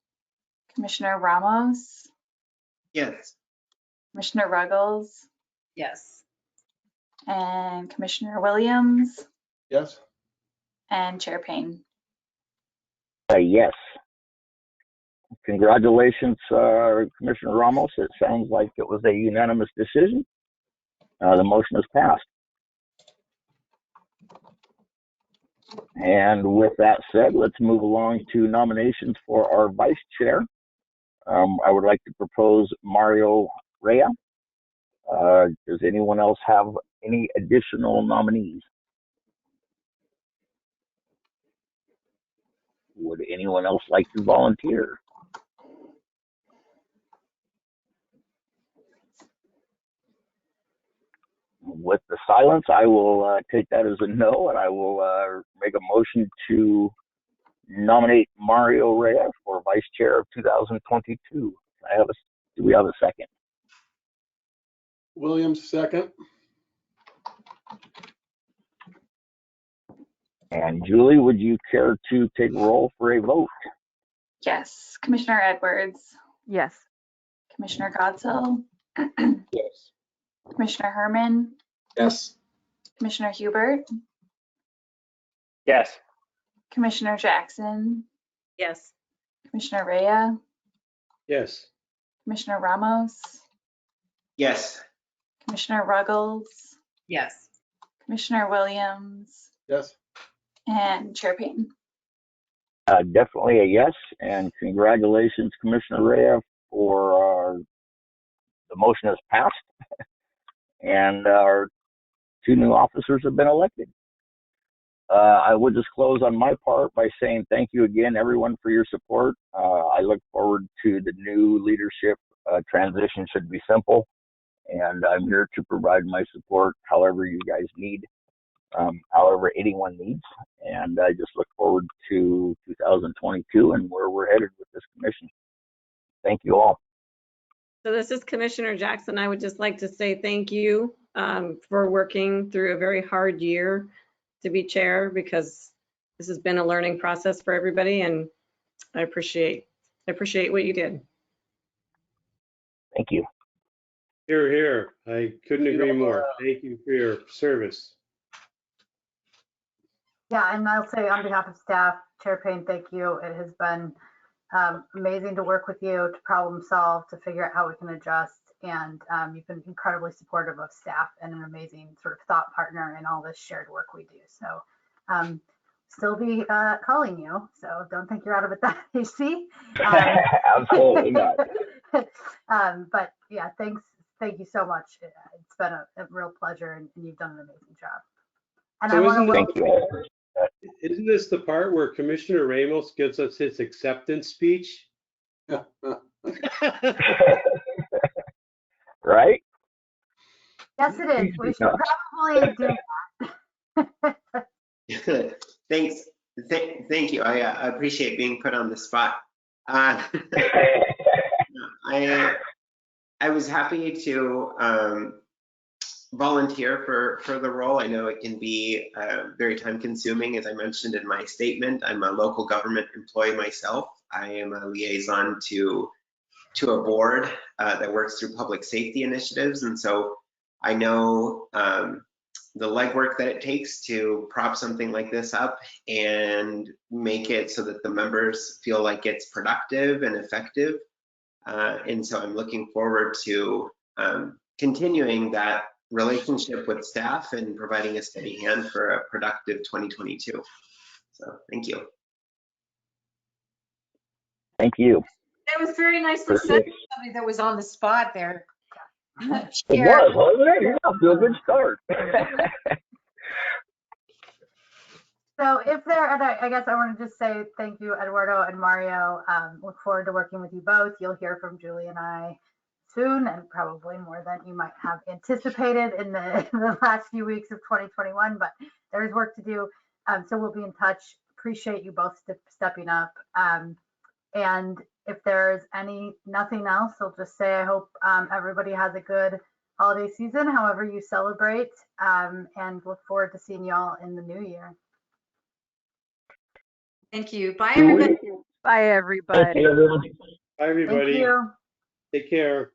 Commissioner Ramos. Yes. Commissioner Ruggles. Yes. And Commissioner Williams. Yes. And Chair Payne. Yes. Congratulations, Commissioner Ramos. It sounds like it was a unanimous decision. The motion is passed. And with that said, let's move along to nominations for our vice chair. I would like to propose Mario Rea. Does anyone else have any additional nominees? Would anyone else like to volunteer? With the silence, I will take that as a no, and I will make a motion to nominate Mario Rea for vice chair of 2022. Do we have a second? Williams, second. And Julie, would you care to take roll for a vote? Yes. Commissioner Edwards. Yes. Commissioner Godsill. Yes. Commissioner Herman. Yes. Commissioner Hubert. Yes. Commissioner Jackson. Yes. Commissioner Rea. Yes. Commissioner Ramos. Yes. Commissioner Ruggles. Yes. Commissioner Williams. Yes. And Chair Payne. Definitely a yes, and congratulations, Commissioner Rea, for the motion has passed, and our two new officers have been elected. I would just close on my part by saying thank you again, everyone, for your support. I look forward to the new leadership. Transition should be simple, and I'm here to provide my support however you guys need, however anyone needs. And I just look forward to 2022 and where we're headed with this commission. Thank you all. So this is Commissioner Jackson. I would just like to say thank you for working through a very hard year to be chair, because this has been a learning process for everybody, and I appreciate what you did. Thank you. Here, here. I couldn't agree more. Thank you for your service. Yeah, and I'll say on behalf of staff, Chair Payne, thank you. It has been amazing to work with you, to problem solve, to figure out how we can adjust. And you've been incredibly supportive of staff and an amazing sort of thought partner in all this shared work we do. So still be calling you. So don't think you're out of it that easy. Absolutely not. But yeah, thanks. Thank you so much. It's been a real pleasure, and you've done an amazing job. And So I want to Thank you. isn't this the part where Commissioner Ramos gives us his acceptance speech? Right? Yes, it is. We should probably do that. Thanks. Thank you. I appreciate being put on the spot. I was happy to volunteer for the role. I know it can be very time consuming. As I mentioned in my statement, I'm a local government employee myself. I am a liaison to a board that works through public safety initiatives. And so I know the legwork that it takes to prop something like this up and make it so that the members feel like it's productive and effective. And so I'm looking forward to continuing that relationship with staff and providing a steady hand for a productive 2022. So thank you. Thank you. That was very nicely said. Somebody that was on the spot there. It was, wasn't it? Yeah, feel good start. So if there, and I guess I want to just say thank you, Eduardo and Mario. Look forward to working with you both. You'll hear from Julie and I soon, and probably more than you might have anticipated in the last few weeks of 2021, but there's work to do. So we'll be in touch. Appreciate you both stepping up. And if there's nothing else, I'll just say I hope everybody has a good holiday season, however you celebrate, and look forward to seeing y'all in the new year. Thank you. Bye, everybody. Bye, everybody. Bye, everybody. Thank you. Take care.